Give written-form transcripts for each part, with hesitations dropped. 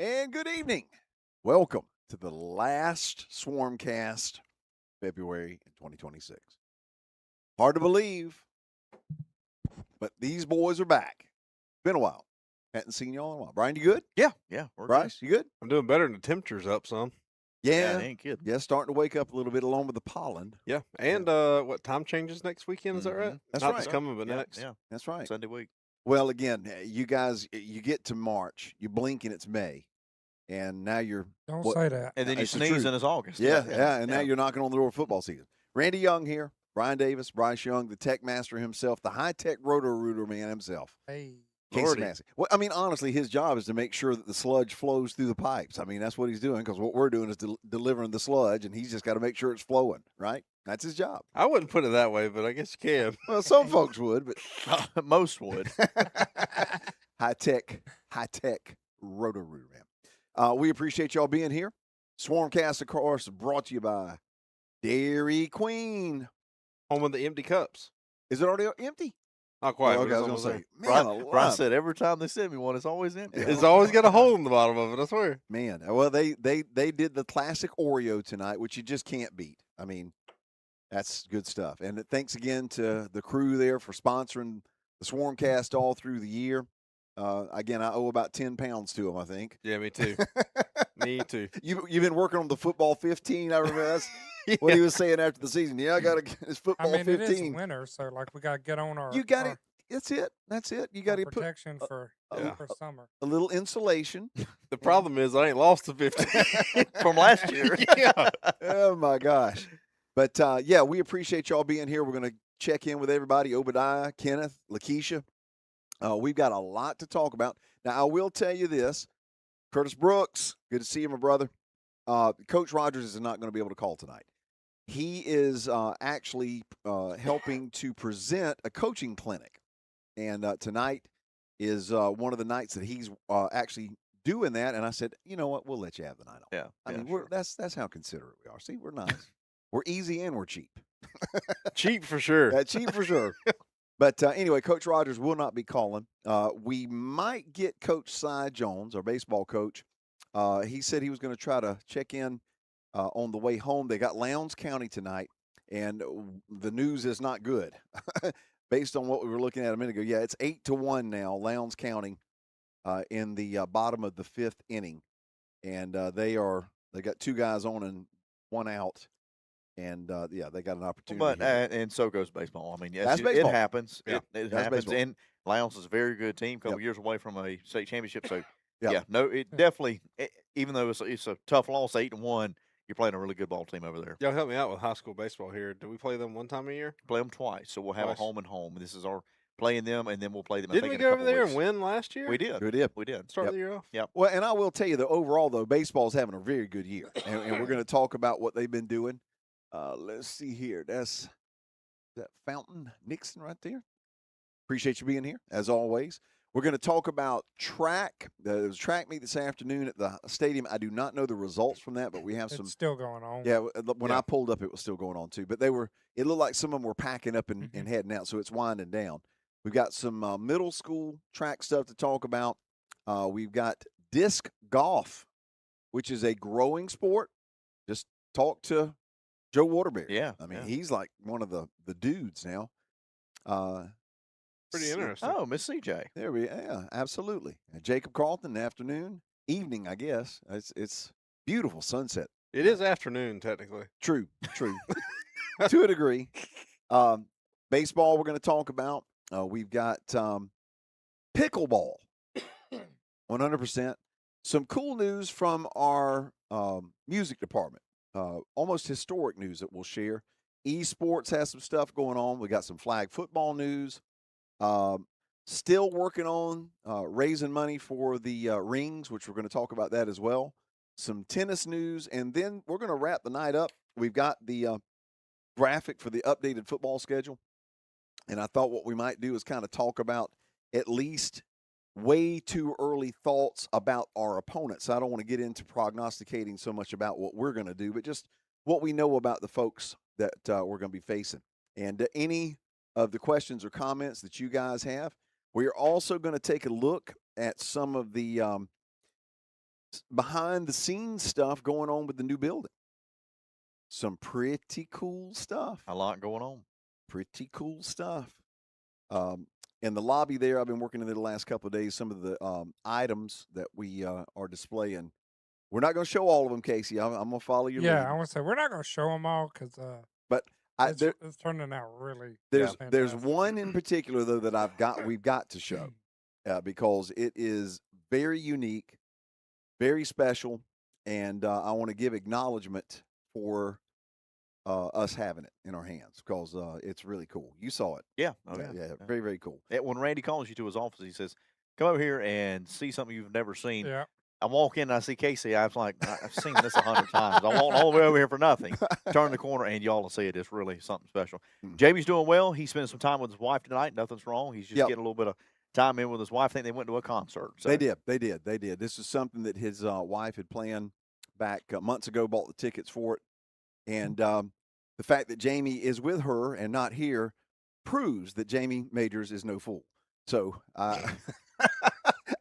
And good evening. Welcome to the last Swarmcast, February in 2026. Hard to believe, but these boys are back. Been a while. Hadn't seen y'all in a while. Brian, you good? Yeah, we're good. Bryce, you good? I'm doing better and the temperature's up some. Yeah, it ain't kidding. yeah, starting to wake up a little bit along with the pollen. Yeah. And what time changes next weekend, is that right? That's Not right. this coming, but Yeah, next. yeah, That's right. Sunday week. Well, again, you guys, you get to March, you blink and it's May, and now you're Don't what- say that. And then you It's the sneeze truth. and it's August. Yeah, and now you're knocking on the door of football season. Randy Young here, Brian Davis, Bryce Young, the tech master himself, the high-tech roto-rooter man himself. Hey, Casey Lordy. Massey. Well, I mean, honestly, his job is to make sure that the sludge flows through the pipes. I mean, that's what he's doing because what we're doing is delivering the sludge, and he's just got to make sure it's flowing, right? That's his job. I wouldn't put it that way, but I guess you can. Well, some folks would, but Most would. high-tech roto-rooter man. We appreciate y'all being here. Swarmcast, of course, brought to you by Dairy Queen. Home of the empty cups. Is it already empty? Not quite. Oh, but okay, I it's was going to almost say, man, Brian alive. said every time they send me one, it's always empty. there. It's always got a hole in the bottom of it, I swear. Man, well, they did the classic Oreo tonight, which you just can't beat. I mean, that's good stuff. And thanks again to the crew there for sponsoring the Swarmcast all through the year. Again, I owe about 10 pounds to them, I think. Yeah, me too. Me too. You've been working on the football 15. I remember that's what he was saying after the season. Yeah, I got to. It's I football mean, 15. it is winter, so like we got to get on our. You got our, it. That's it. That's it. You got to put protection for Yeah. summer. a little insulation. The problem is I ain't lost the 15. From last year. Yeah. Oh my gosh. But yeah, we appreciate y'all being here. We're going to check in with everybody. Obadiah, Kenneth, Lakeisha. We've got a lot to talk about. Now, I will tell you this. Curtis Brooks, good to see you, my brother. Coach Rogers is not going to be able to call tonight. He is actually helping to present a coaching clinic. And tonight is one of the nights that he's actually doing that. And I said, you know what? We'll let you have the night off. Yeah. I mean, sure. that's how considerate we are. See, we're nice. We're easy and we're cheap. Cheap for sure. Cheap for sure. But anyway, Coach Rogers will not be calling. We might get Coach Cy Jones, our baseball coach. He said he was going to try to check in on the way home. They got Lowndes County tonight, and the news is not good. Based on what we were looking at a minute ago, yeah, it's 8-1 now, Lowndes County in the bottom of the fifth inning. And they got two guys on and one out. And, yeah, they got an opportunity. But here. and so goes baseball. I mean, yes, That's it baseball. happens. Yeah. It That's happens. baseball. And Lowndes is a very good team, couple Yep. years away from a state championship. So, Yep. yeah, no, it definitely, even though it's a tough loss, 8-1, you're playing a really good ball team over there. Y'all help me out with high school baseball here. Do we play them one time a year? Play them twice, so we'll have Twice. a home and home. This is our playing them, and then we'll play them. I Didn't think we in a go over couple there weeks. and win last year? We did. We did. We did. Start Yep. the year off? Well, and I will tell you that overall, though, baseball's having a very good year. And we're going to talk about what they've been doing. Let's see here. That's that Fountain Nixon right there. Appreciate you being here, as always. We're going to talk about track. There was a track meet this afternoon at the stadium. I do not know the results from that, but we have It's some. still going on. Yeah, when Yeah. I pulled up, it was still going on too. But it looked like some of them were packing up and heading out, so it's winding down. We've got some middle school track stuff to talk about. We've got disc golf, which is a growing sport. Just talk to Joe Waterbury. Yeah, I mean, yeah. he's like one of the dudes now. Pretty interesting. Oh, Miss CJ. Yeah, absolutely. And Jacob Carlton, evening, I guess. It's beautiful sunset. It is afternoon, technically. True. To a degree. Baseball we're going to talk about. We've got pickleball, 100%. Some cool news from our music department. Almost historic news that we'll share. Esports has some stuff going on. We got some flag football news. Still working on raising money for the rings, which we're going to talk about that as well. Some tennis news, and then we're going to wrap the night up. We've got the graphic for the updated football schedule, and I thought what we might do is kind of talk about at least way too early thoughts about our opponents. I don't want to get into prognosticating so much about what we're going to do, but just what we know about the folks that we're going to be facing. And any of the questions or comments that you guys have, we are also going to take a look at some of the behind the scenes stuff going on with the new building. Some pretty cool stuff. A lot going on. Pretty cool stuff. In the lobby there, I've been working in there the last couple of days. Some of the items that we are displaying. We're not going to show all of them, Casey. I'm going to follow your lead. Yeah, I want to say we're not going to show them all because But it's turning out really. there's fantastic. one in particular though that we've got to show because it is very unique, very special, and I want to give acknowledgement for us having it in our hands because it's really cool. You saw it. Yeah. Yeah, very, very cool. When Randy calls you to his office, he says, "Come over here and see something you've never seen." Yeah. I walk in and I see Casey. I was like, I've seen this 100 times. I walked all the way over here for nothing. Turn the corner and y'all will see it. It's really something special. Jamie's doing well. He spent some time with his wife tonight. Nothing's wrong. He's just getting a little bit of time in with his wife. I think they went to a concert. So. They did. This is something that his wife had planned back months ago, bought the tickets for it. And the fact that Jamie is with her and not here proves that Jamie Majors is no fool. So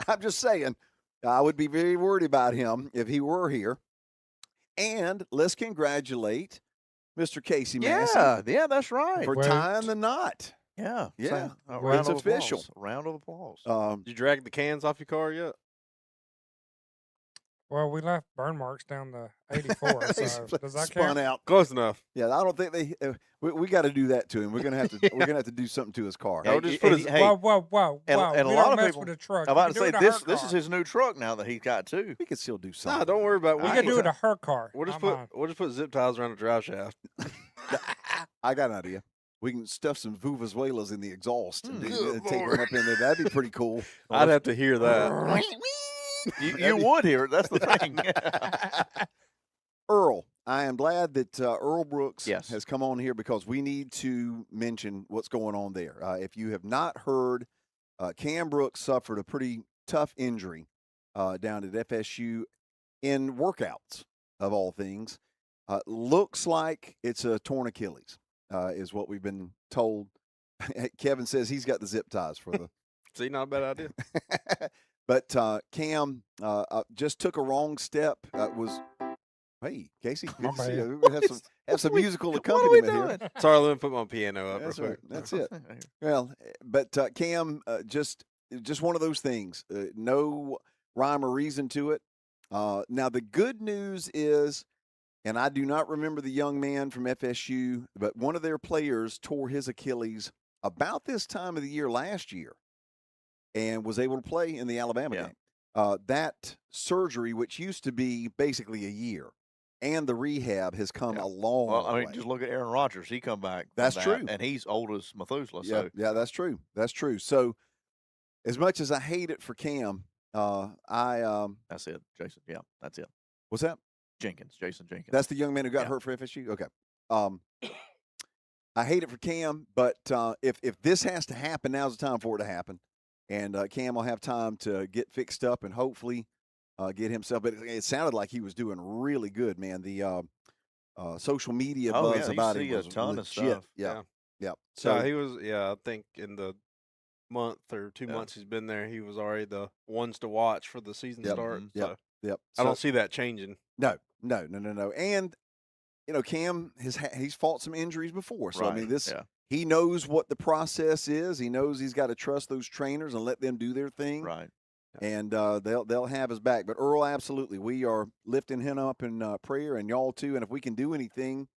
I'm just saying, I would be very worried about him if he were here. And let's congratulate Mr. Casey Massey. Yeah, that's right. For tying the knot. Yeah. Yeah. Round of official. Applause. Round of applause. Did you drag the cans off your car yet? Well, we left burn marks down the 84. So does that spun count? out. Close enough. Yeah, I don't think they. We got to do that to him. We're gonna have to. We're gonna have to do something to his car. Yeah, I'll just put his. hey, Whoa. and a we lot don't of mess people- with the truck. I'm We about can to do say it to her this is car. his new truck now that he's got too. We could still do something. Nah, don't worry about it. We can do it to her car. We'll just not put mine. zip ties around the drive shaft. I got an idea. We can stuff some vuvuzelas in the exhaust and Good take Lord. them up in there. That'd be pretty cool. I'd have to hear that. You would hear it. That's the thing. Earl, I am glad that Earl Brooks Yes. has come on here because we need to mention what's going on there. If you have not heard, Cam Brooks suffered a pretty tough injury down at FSU in workouts, of all things. Looks like it's a torn Achilles, is what we've been told. Kevin says he's got the zip ties for the. See, not a bad idea. But Cam just took a wrong step. Hey, Casey, My good to see bad. you. We have some musical What are we accompaniment here. Sorry, let me put my piano up That's real right. quick. That's it. Well, but Cam, just one of those things. No rhyme or reason to it. Now the good news is, and I do not remember the young man from FSU, but one of their players tore his Achilles about this time of the year last year, and was able to play in the Alabama game. That surgery, which used to be basically a year, and the rehab has come a long Well, I way. mean, just look at Aaron Rodgers. He come back. from That's that, true. and he's old as Methuselah. Yeah, So yeah, that's true. That's true. So, as much as I hate it for Cam, that's it, Jason. Yeah, that's it. what's that? Jason Jenkins. That's the young man who got Yeah. hurt for FSU. Okay. I hate it for Cam, but if this has to happen, now's the time for it to happen, and Cam will have time to get fixed up and hopefully get himself. But it sounded like he was doing really good, man. The social media Oh, buzz yeah, you about see him a was ton of legit. stuff. Yeah. So So he was, I think in the month or 2 Yeah. months he's been there, he was already the ones to watch for the season Yep. start. Mhm. So yep. I don't see that changing. No. And Cam he's fought some injuries before, so I mean Right, yeah. he knows what the process is. He knows he's got to trust those trainers and let them do their thing, Right. and they'll have his back. But Earl, absolutely, we are lifting him up in prayer, and y'all too. And if we can do anything,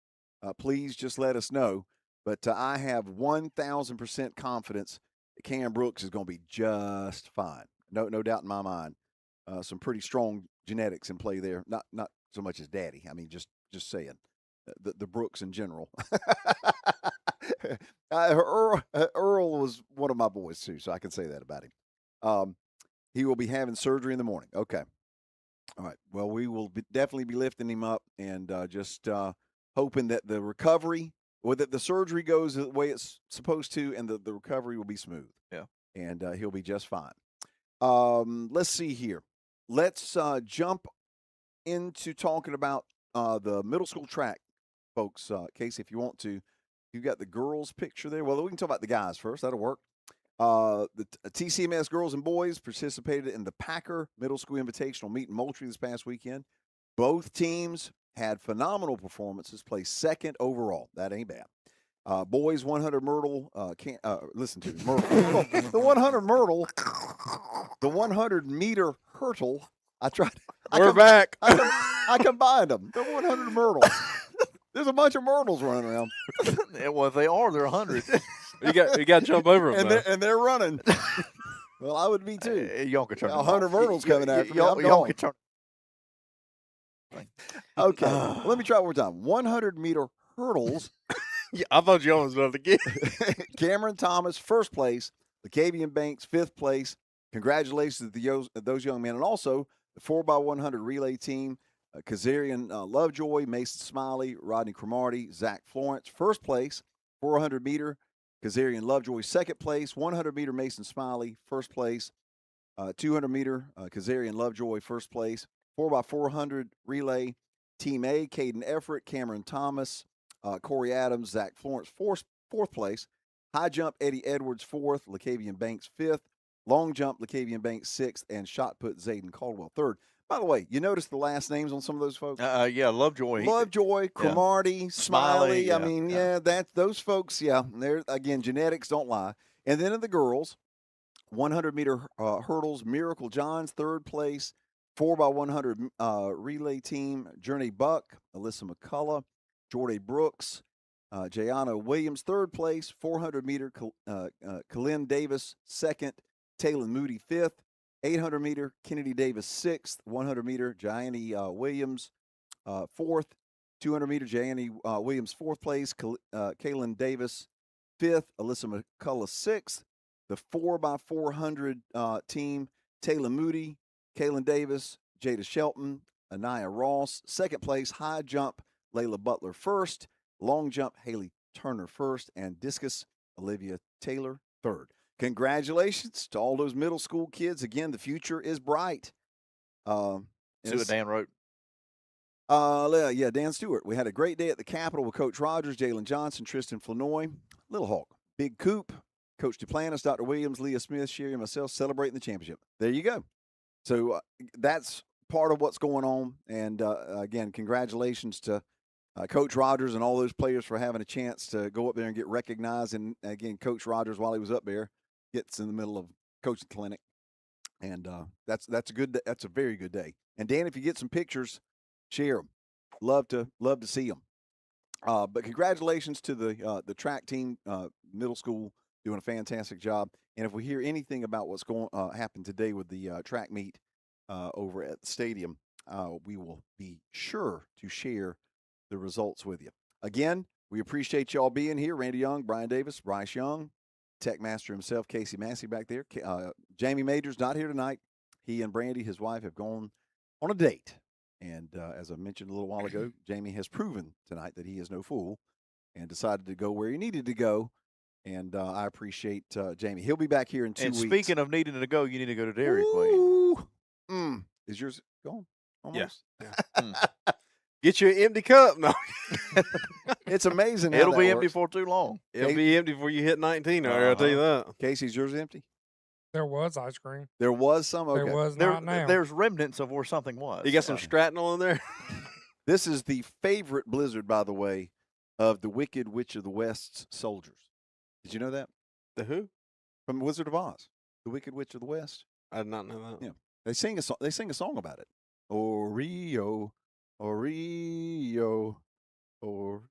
please just let us know. But I have 1,000% confidence that Cam Brooks is going to be just fine. No doubt in my mind. Some pretty strong genetics in play there. Not so much as Daddy. I mean, just saying. The Brooks in general. Earl was one of my boys too, so I can say that about him. He will be having surgery in the morning. Okay. All right. Well, we will definitely be lifting him up and just hoping that the recovery or that the surgery goes the way it's supposed to and the recovery will be smooth. Yeah. And he'll be just fine. Let's see here. Let's jump into talking about the middle school track, folks. Casey, if you want to, you've got the girls' picture there. Well, we can talk about the guys first. That'll work. The TCMS girls and boys participated in the Packer Middle School Invitational Meet in Moultrie this past weekend. Both teams had phenomenal performances, placed second overall. That ain't bad. Boys 100 Myrtle, listen to me, Myrtle. The 100 Myrtle, the 100 meter hurdle. We're back. I combined them. The 100 Myrtle. There's a bunch of Myrtles running around. Well, if they are, they're 100. You got to jump over them. And they're running. Well, I would be too. Y'all can turn 100 Myrtles coming after me. Y'all can turn. Okay, let me try one more time. 100 meter hurdles. Yeah, I thought you almost done it again. Cameron Thomas, first place. Lacavian Banks, fifth place. Congratulations to those young men. And also, the 4x100 relay team, Kazarian Lovejoy, Mason Smiley, Rodney Cromartie, Zach Florence, first place. 400 meter, Kazarian Lovejoy, second place. 100 meter, Mason Smiley, first place. 200 meter, Kazarian Lovejoy, first place. 4x400 relay, Team A, Caden Everett, Cameron Thomas, Corey Adams, Zach Florence, fourth place. High jump, Eddie Edwards, fourth. Lacavian Banks, fifth. Long jump, Lacavian Banks, sixth. And shot put, Zayden Caldwell, third. By the way, you notice the last names on some of those folks? Yeah, Lovejoy. Lovejoy, Cromartie, Smiley. Yeah, I mean, that's those folks, yeah. They're, again, genetics don't lie. And then in the girls, 100 meter hurdles, Miracle Johns, third place. 4x100 relay team, Journey Buck, Alyssa McCullough, Jordy Brooks, Jayana Williams, third place. 400 meter, Kalynn Davis, second. Taylor Moody, fifth. 800 meter, Kennedy Davis, sixth. 100 meter, Jayani Williams, fourth. 200 meter, Jayani Williams, fourth place. Kaylin Davis, fifth. Alyssa McCullough, sixth. The 4x400 team, Taylor Moody, Kaylin Davis, Jada Shelton, Anaya Ross, second place. High jump, Layla Butler, first. Long jump, Haley Turner, first. And discus, Olivia Taylor, third. Congratulations to all those middle school kids. Again, the future is bright. See what Dan wrote? Yeah, Dan Stewart. We had a great day at the Capitol with Coach Rogers, Jalen Johnson, Tristan Flanoy, Little Hawk, Big Coop, Coach Duplantis, Dr. Williams, Leah Smith, Sherry, and myself celebrating the championship. There you go. So that's part of what's going on. And, again, congratulations to Coach Rogers and all those players for having a chance to go up there and get recognized. And, again, Coach Rogers, while he was up there, gets in the middle of coaching clinic. And that's a good day. That's a very good day. And, Dan, if you get some pictures, share them. Love to see them. But congratulations to the track team, middle school, doing a fantastic job. And if we hear anything about what's going happen today with the track meet over at the stadium, we will be sure to share the results with you. Again, we appreciate y'all being here. Randy Young, Brian Davis, Bryce Young, Tech Master himself, Casey Massey back there. Jamie Major's not here tonight. He and Brandy, his wife, have gone on a date. And as I mentioned a little while ago, Jamie has proven tonight that he is no fool and decided to go where he needed to go. And I appreciate Jamie. He'll be back here in 2 weeks. And speaking of needing to go, you need to go to Dairy Queen. Is yours gone? Yes. Yeah. Get you an empty cup. No. It's amazing. It'll be empty for too long. It'll be empty before you hit 19. I'll tell you that. Casey's yours empty? There was ice cream. There was some? Okay. There was not now. There's remnants of where something was. You got some Stratnall in there? This is the favorite blizzard, by the way, of the Wicked Witch of the West's soldiers. Did you know that? The who? From Wizard of Oz. The Wicked Witch of the West. I did not know that. Yeah. They sing a song about it. Oreo, Oreo, or.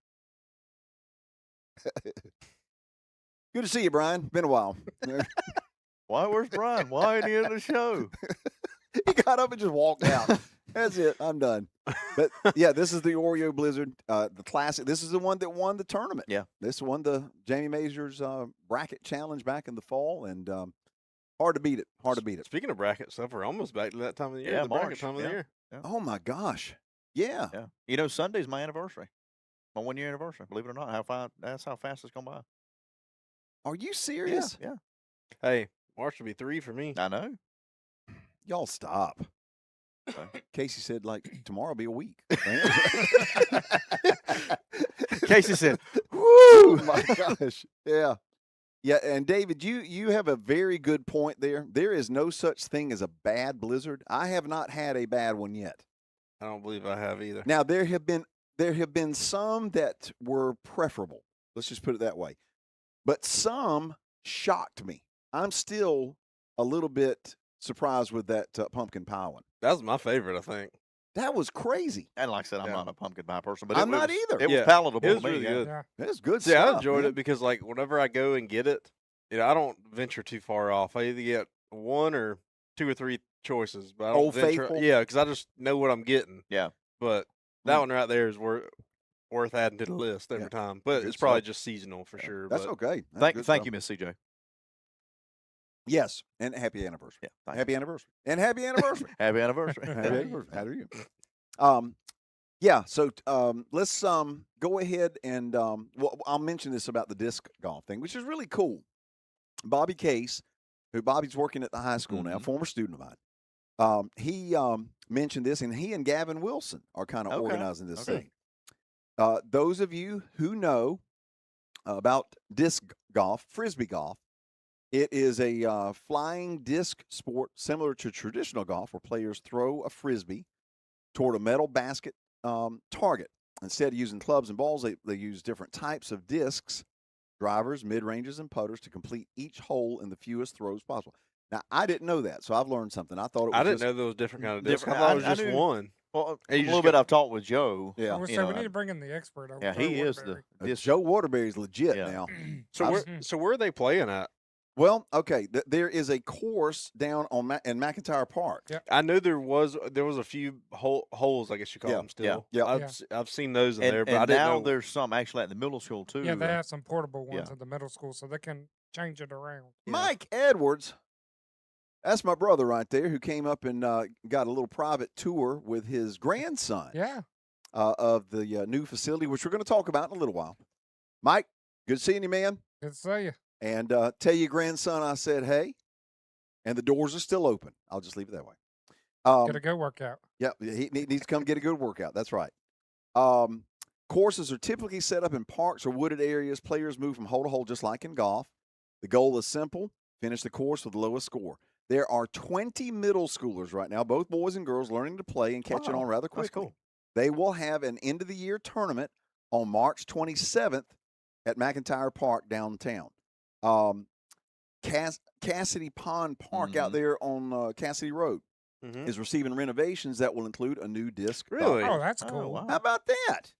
Good to see you, Brian. Been a while. Why? Where's Brian? Why ain't he in the show? He got up and just walked out. That's it. I'm done. But, yeah, this is the Oreo Blizzard, the classic. This is the one that won the tournament. Yeah. This won the Jamie Mazur's bracket challenge back in the fall, and hard to beat it. Hard to beat it. Speaking of bracket stuff, we're almost back to that time of the year. Yeah, the March. bracket time of the year. Yeah. Oh, my gosh. Yeah. Yeah. You know, Sunday's my anniversary. My 1 year anniversary. Believe it or not. That's how fast it's gone by. Are you serious? Yeah. Hey, March will be 3 for me. I know. Y'all stop. Casey said, like, tomorrow will be a week. Casey said, woo, my gosh. Yeah. Yeah, and David, you have a very good point there. There is no such thing as a bad blizzard. I have not had a bad one yet. I don't believe I have either. Now there have been some that were preferable. Let's just put it that way. But some shocked me. I'm still a little bit surprised with that pumpkin pie one. That was my favorite, I think. That was crazy. And like I said, I'm Yeah. not a pumpkin pie person, but I'm it not was, either. It was Yeah, palatable it was to me. really yeah. good. Yeah. That's good See, stuff. I enjoyed man. it because, like, whenever I go and get it, I don't venture too far off. I either get one or two or three choices, but I don't Old venture. Faithful? Yeah, because I just know what I'm getting. Yeah. But that Mm. one right there is worth adding to the list every Yeah. time. But Good it's probably stuff. just seasonal for sure. That's but okay. That's Thank good thank stuff. you, Miss CJ. Yes, and happy anniversary. Yeah. Thank Happy anniversary. And happy anniversary. you. Happy anniversary. Happy anniversary. How are you? Yeah, so let's go ahead and well, I'll mention this about the disc golf thing, which is really cool. Bobby Case, who Bobby's working at the high school now, Mhm. former student of mine, he mentioned this, and he and Gavin Wilson are kind of Okay, organizing this okay. thing. Those of you who know about disc golf, frisbee golf, it is a flying disc sport similar to traditional golf where players throw a frisbee toward a metal basket target. Instead of using clubs and balls, they use different types of discs, drivers, mid-ranges, and putters to complete each hole in the fewest throws possible. Now, I didn't know that, so I've learned something. I thought it was I didn't just, know there was different kind of discs. I Different- thought it was I just knew- one. Well, Hey, you a just little go- bit I've talked with Joe. Yeah. I would you say know, we need to bring in the expert over Yeah, Joe he is Waterbury. Joe Waterbury's legit Yeah. now. So I've- where are they playing at? Well, okay, there is a course down on in McIntyre Park. Yep. I knew there was a few holes, I guess you call Yeah, them still. yeah. I've seen those in And, there, but and I didn't now know. there's some actually at the middle school too. Yeah, they have some portable ones yeah. at the middle school, so they can change it around. Yeah. Mike Edwards, that's my brother right there, who came up and got a little private tour with his grandson Yeah. of the new facility, which we're going to talk about in a little while. Mike, good seeing you, man. Good to see you. And tell your grandson I said hey, and the doors are still open. I'll just leave it that way. Get a good workout. Yeah, he needs to come get a good workout. That's right. Courses are typically set up in parks or wooded areas. Players move from hole to hole just like in golf. The goal is simple: finish the course with the lowest score. There are 20 middle schoolers right now, both boys and girls, learning to play and catching Wow, on rather that's quickly. cool. They will have an end-of-the-year tournament on March 27th at McIntyre Park downtown. Cassidy Pond Park out Mhm. there on Cassidy Road Mhm. is receiving renovations that will include a new disc. golf Really? course. Oh, that's Oh, cool. wow. How about that?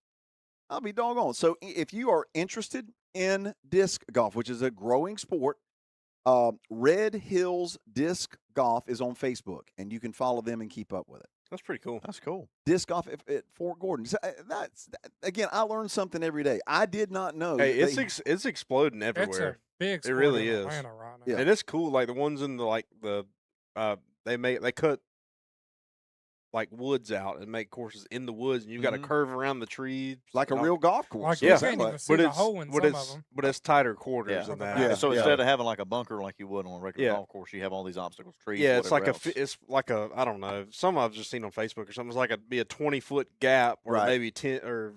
I'll be doggone. So if you are interested in disc golf, which is a growing sport, Red Hills Disc Golf is on Facebook, and you can follow them and keep up with it. That's pretty cool. That's cool. Disc golf at Fort Gordon. So, again, I learn something every day. I did not know. Hey, that it's exploding It's everywhere, a big sport really in is. Atlanta right now. Yeah. and it's cool. Like the ones in the they cut like woods out and make courses in the woods, and you got to Mhm. curve around the trees like a and all- real golf course. Like Yeah. you can't even see but the it's hole in but some it's of them. but it's tighter quarters Yeah. than that. Yeah. So yeah. instead of having like a bunker like you would on a regular Yeah. golf course, you have all these obstacles, trees. Yeah, it's like whatever else. it's like a I don't know. Some I've just seen on Facebook or something. It's like be a 20-foot gap or Right. maybe 10 or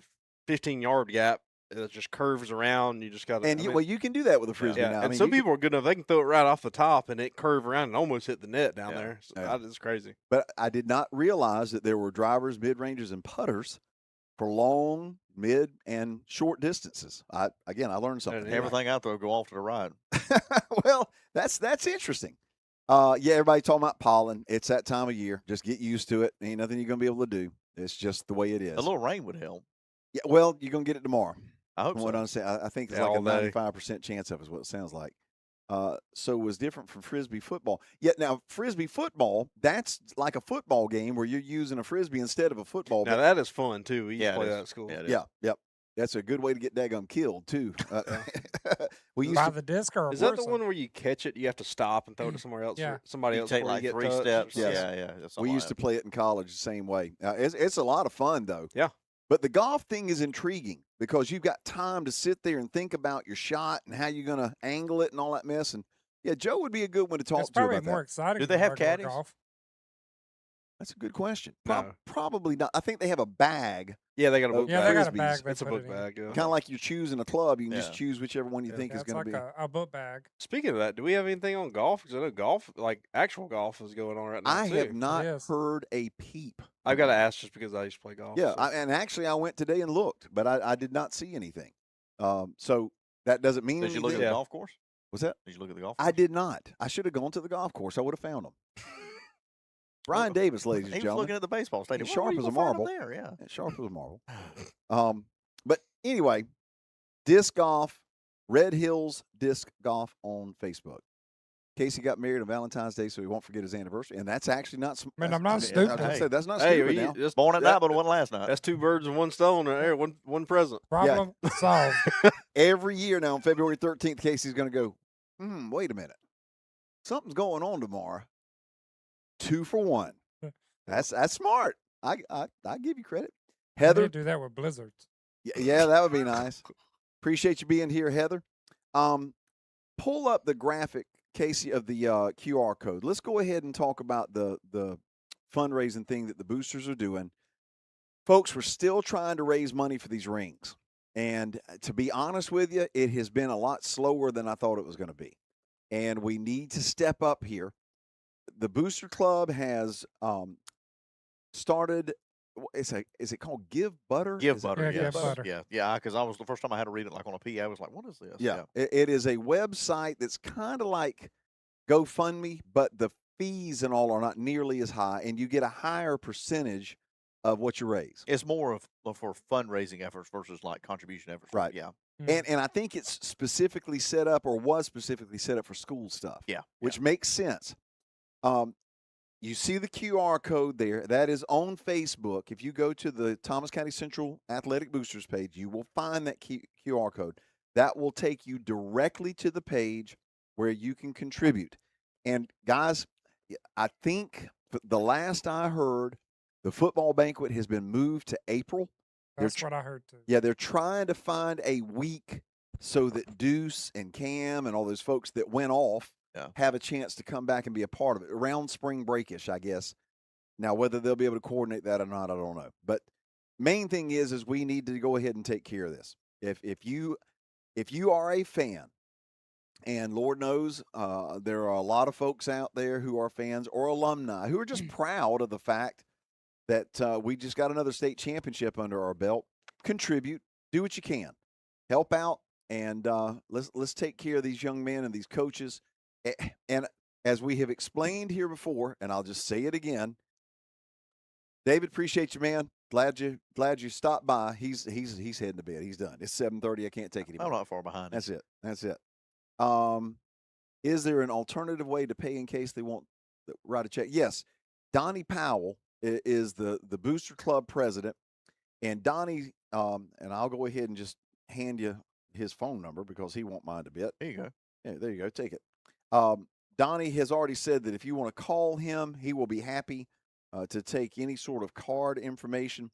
15-yard gap that just curves around. And you just got to. And you can do that with a frisbee yeah, now. I and mean, some you can- people are good enough; they can throw it right off the top and it curve around and almost hit the net down Yeah. there. So Yeah. it's crazy. but I did not realize that there were drivers, mid-rangers, and putters for long, mid, and short distances. I learned something. Yeah. here. Everything out there will go off to the right. Well, that's interesting. Yeah, everybody talking about pollen. It's that time of year. Just get used to it. Ain't nothing you're gonna be able to do. It's just the way it is. A little rain would help. Yeah, well, you're gonna get it tomorrow. I hope From what so. I'm saying, I think it's Yeah, like a all day. 95% chance of it is what it sounds like. So it was different from frisbee football. Yet now frisbee football, that's like a football game where you're using a frisbee instead of a football. Now that is fun too. We used Yeah, to play it that is. at school. Yeah, it is. Yeah, yep. That's a good way to get daggum killed too. We used By to. the disc or a Is that the person? one where you catch it? You have to stop and throw it to somewhere else. Yeah. Somebody You else. take before like you get 3 touched or steps. something? Yes. Yeah. We used to play it in college the same way. It's a lot of fun though. Yeah. But the golf thing is intriguing because you've got time to sit there and think about your shot and how you're going to angle it and all that mess. And yeah, Joe would be a good one to talk It's to probably about more that. exciting. Do they than have regular caddies? Golf. That's a good question. No. Probably not. I think they have a bag, Yeah, they got a Oh, book Yeah, bag. they got a Frisbees. bag. They It's a put book it in. bag. Yeah. kind of like you're choosing a club. You can just Yeah. choose whichever one you Yeah. think Yeah, is it's going to like be. a book bag. Speaking of that, do we have anything on golf? Because I know golf, like actual golf, is going on right now I too. have not Yes. heard a peep. I've got to about it. ask just because I used to play golf. Yeah, so. and actually, I went today and looked, but I did not see anything. So that doesn't mean Did you look at anything. the Yeah. golf course? Was that? Did you look at the golf course? I did not. I should have gone to the golf course. I would have found them. Brian Davis, ladies and He was gentlemen. looking at the baseball stadium. He's Where sharp you as a gonna find him marble. There, yeah. Sharp as a marble. But anyway, disc golf, Red Hills Disc Golf on Facebook. Casey got married on Valentine's Day, so he won't forget his anniversary, and that's actually not. Man, I'm not I was stupid. gonna say, that's not Hey, stupid you, now. that's, Born at that- night, but it wasn't last night. That's 2 birds and 1 stone right there. One present. Problem solved. Every year now, on February 13th, Casey's going to go, wait a minute. Something's going on tomorrow. 2 for 1. That's smart. I give you credit. They Heather, do that with blizzards. yeah, that would be nice. Appreciate you being here, Heather. Pull up the graphic, Casey, of the QR code. Let's go ahead and talk about the fundraising thing that the boosters are doing. Folks, we're still trying to raise money for these rings. And to be honest with you, it has been a lot slower than I thought it was going to be. And we need to step up here. The Booster Club has started. Is it called Give Butter? Give Is it- butter, Yeah, yes. Give Butter. Yeah, because I was the first time I had to read it like on a PA, I was like, what is this? Yeah, it is a website that's kind of like GoFundMe, but the fees and all are not nearly as high, and you get a higher percentage of what you raise. It's more of for fundraising efforts versus like contribution efforts. Right. Yeah. And I think it's specifically set up or was specifically set up for school stuff. Yeah. Which makes sense. You see the QR code there. That is on Facebook. If you go to the Thomas County Central Athletic Boosters page, you will find that QR code. That will take you directly to the page where you can contribute. And guys, I think the last I heard, the football banquet has been moved to April. That's what I heard too. Yeah, they're trying to find a week so that Deuce and Cam and all those folks that went off have a chance to come back and be a part of it around spring breakish, I guess. Now, whether they'll be able to coordinate that or not, I don't know. But main thing is we need to go ahead and take care of this. If you are a fan, and Lord knows there are a lot of folks out there who are fans or alumni who are just proud of the fact that we just got another state championship under our belt. Contribute, do what you can, help out, and let's take care of these young men and these coaches. And as we have explained here before, and I'll just say it again, David, appreciate you, man. Glad you stopped by. He's heading to bed. He's done. It's 7:30. I can't take it anymore. I'm not far behind. That's it. Is there an alternative way to pay in case they won't write a check? Yes. Donnie Powell is the Booster Club president, and Donnie, and I'll go ahead and just hand you his phone number because he won't mind a bit. There you go. Yeah, there you go. Take it. Donnie has already said that if you want to call him, he will be happy to take any sort of card information.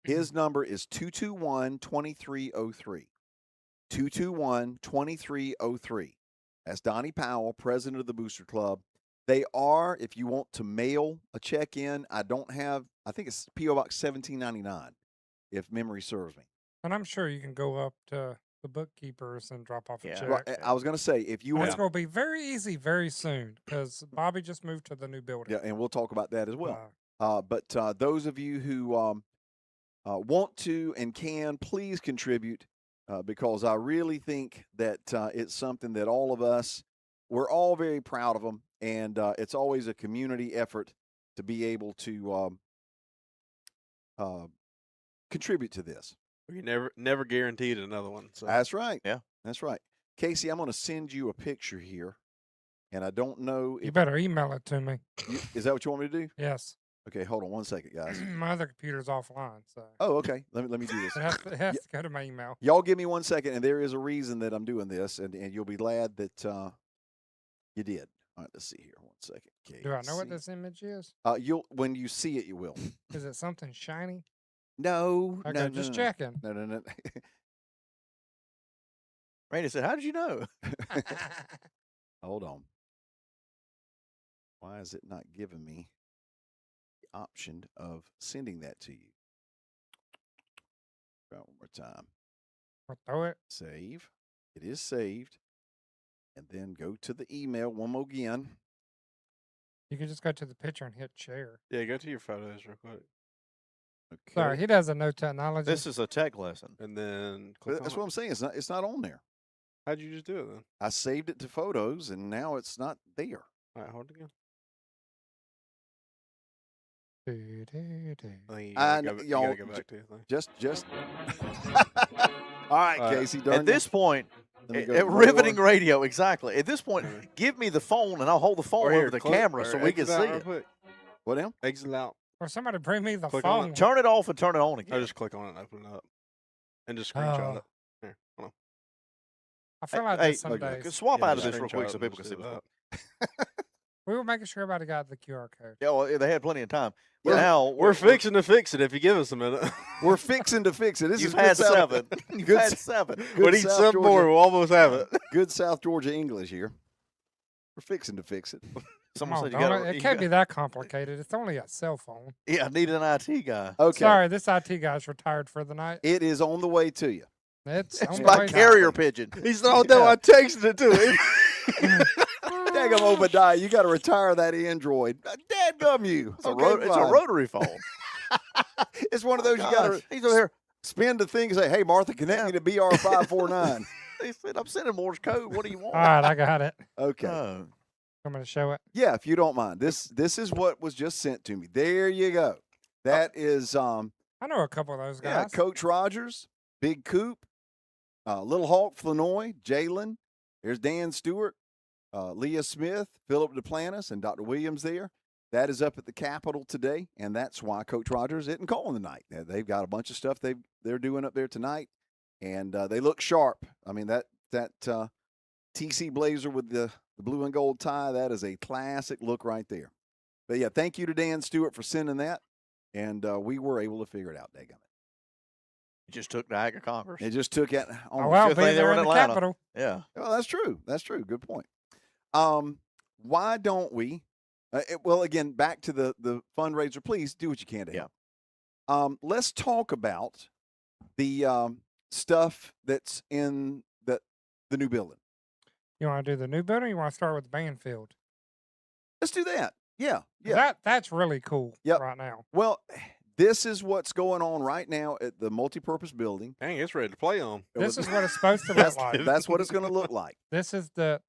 His number is 221-2303. 221-2303. That's Donnie Powell, president of the Booster Club. They are, if you want to mail a check in, I think it's P.O. Box 1799, if memory serves me. And I'm sure you can go up to the bookkeepers and drop off a Yeah. check. Right, I was going to say, if you And want it's going to be very easy very soon because Bobby just moved to the new building. yeah, and we'll talk about that as well. But those of you who want to and can, please contribute because I really think that it's something that all of us, we're all very proud of them, and it's always a community effort to be able to contribute to this. You never guaranteed another one. So. That's right. Yeah. That's right. Casey, I'm going to send you a picture here, and I don't know You if better email it to me. is that what you want me to do? Yes. Okay, hold on one second, guys. My other computer's offline, so Oh, okay. Let me do this. it has to go to my email. Y'all give me 1 second, and there is a reason that I'm doing this, and you'll be glad that you did. All right, let's see here. 1 second. Do I know what Casey. this image is? You'll when you see it, you will. Is it something shiny? No, Okay, no, just no, checking. No. Randy said, how did you know? Hold on. Why is it not giving me? option of sending that to you. Try one more time. I'll throw it. Save. It is saved. And then go to the email one more again. You can just go to the picture and hit share. Yeah, go to your photos real quick. Okay. Sorry, he doesn't know technology. This is a tech lesson. And then But click that's on what I'm saying. It's not on there. How'd you just do it then? I saved it to photos, and now it's not there. All right, hold it again. Do-do-do. I think you I gotta, kn- go, you y'all gotta go back to the thing. Just. All right, Casey. Darn At this point, let me go at to riveting more. radio, exactly. At this point, give me the phone and I'll hold the phone Or over here, the click- camera or so we can exit see out real it. quick. What now? Exit out. Or somebody bring me the Click on it. phone. Turn it off and turn it on again. I just click on it and open it up. And just screenshot Oh. it. Here, hold on. I feel like Hey, this some okay. days. Swap Yeah, out of just this real screenshot quick it so and people can just see do what's that. We were making sure everybody got the QR code. Yeah, well, they had plenty of time. Yeah. Now We're fixing to fix it if you give us a minute. We're fixing to fix it. This You've is had good South- 7. You've good had s- 7. good We need South some Georgia- more. We'll almost have it. Good South Georgia English here. We're fixing to fix it. Someone Come on, said you don't got it can't be that complicated. It's only a cell phone. Yeah, I need an IT guy. Okay. Sorry, this IT guy's retired for the night. It is on the way to you. It's It's on the by way now. carrier pigeon. He's oh no, I texted it to him. Daggum Obadiah, you got to retire that Android. Dadgum you. It's, a, Okay, it's a fine. rotary phone. It's one of those you got to He's over here. spin the thing and say, hey, Martha, connect me to BR549. He said, I'm sending Morse code. What do you want? All right, I got it. Okay. Oh. I'm going to show it. Yeah, if you don't mind. This is what was just sent to me. There you go. That is I know a couple of those yeah, guys. Coach Rogers, Big Coop, Little Hawk Flanoy, Jalen. There's Dan Stewart, Leah Smith, Philip Duplantis, and Dr. Williams there. That is up at the Capitol today, and that's why Coach Rogers isn't calling tonight. They've got a bunch of stuff they're doing up there tonight, and they look sharp. I mean, that TC blazer with the blue and gold tie, that is a classic look right there. But, yeah, thank you to Dan Stewart for sending that, and we were able to figure it out, daggum it. He just took Niagara Congress. It just took it. Oh, well, good be thing they there were in in the Atlanta. Capitol. Yeah. Well, that's true. That's true. Good point. Why don't we? Well, again, back to the fundraiser. Please do what you can to help. Let's talk about the stuff that's in the new building. You want to do the new building? Or you want to start with the band field? Let's do that. Yeah, yeah. That's really cool Yep. right now. Well, this is what's going on right now at the multipurpose building. Dang, it's ready to play on. This is what it's supposed to look like. That's what it's going to look like. This is the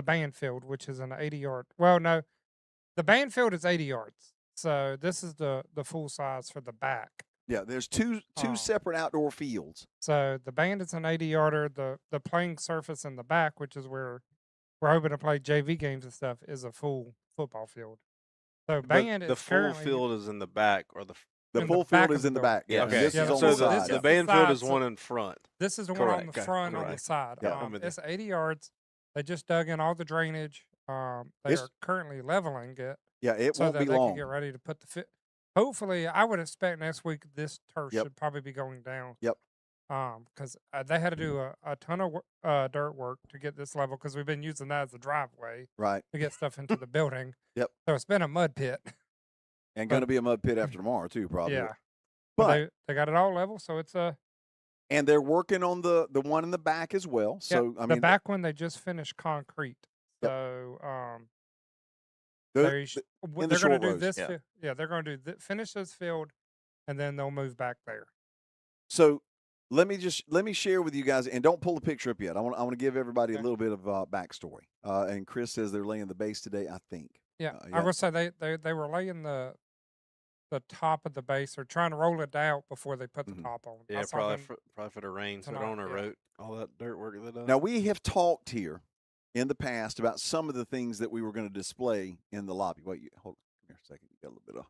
band field, which is an 80-yard. Well, no, the band field is 80 yards. So this is the full size for the back. Yeah, there's two Oh. separate outdoor fields. So the band is an 80-yarder. The playing surface in the back, which is where we're hoping to play JV games and stuff, is a full football field. So band the is full currently field is in the back, or the The in the full back field of is the in the building. back. Yeah, okay. and this Yeah, is on so the the, side. the the band field is side, one in front. This is the one on Correct, the okay, front on the correct. side. Yeah, I'm with you. It's 80 yards. They just dug in all the drainage. They It's- are currently leveling it Yeah, it so won't that be they long. can get ready to put the fit. Hopefully, I would expect next week this turf Yep. should probably be going down. Yep. Because they had to do a ton of dirt work to get this level because we've been using that as a driveway Right. to get stuff into the building. Yep. So it's been a mud pit. And going to be a mud pit after tomorrow too, probably. Yeah. But They got it all level, so it's a and they're working on the one in the back as well. So I the mean, back one they just finished concrete. Yep. So the- they're in the going to short do rows, this. yeah. Yeah, they're going to do finish this field, and then they'll move back there. so let me share with you guys, and don't pull the picture up yet. I want to give everybody a Okay. little bit of backstory. And Chris says they're laying the base today. I think. Yeah, yeah. I will say they were laying the top of the base or trying to roll it out before they put the Mhm. top on. I Yeah, saw probably them- for the rain. So tonight, don't yeah. erode all that dirt work they done. Now we have talked here in the past about some of the things that we were going to display in the lobby. Wait, hold come here a second. You got a little bit of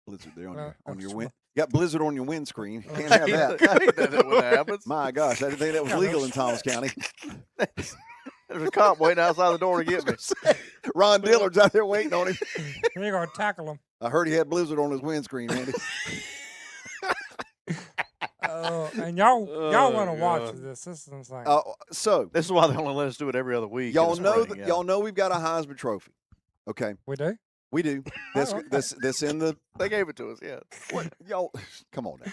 blizzard there on Well, your that's wind. You got blizzard on your windscreen. You can't I have hate that. that- I hate that when that happens. My gosh, I didn't think that was Yeah, legal those- in Thomas County. There's a cop waiting outside the door to get me. Ron Dillard's out there waiting on him. They're going to tackle them. I heard he had blizzard on his windscreen, Andy. And y'all Oh, want to watch God. this? This is insane. So This is why they only let us do it every other week. in y'all the know spring, that yeah. y'all know we've got a Heisman Trophy. Okay, We do. We do. This okay. this in the They gave it to us. Yeah. what y'all? Come on now.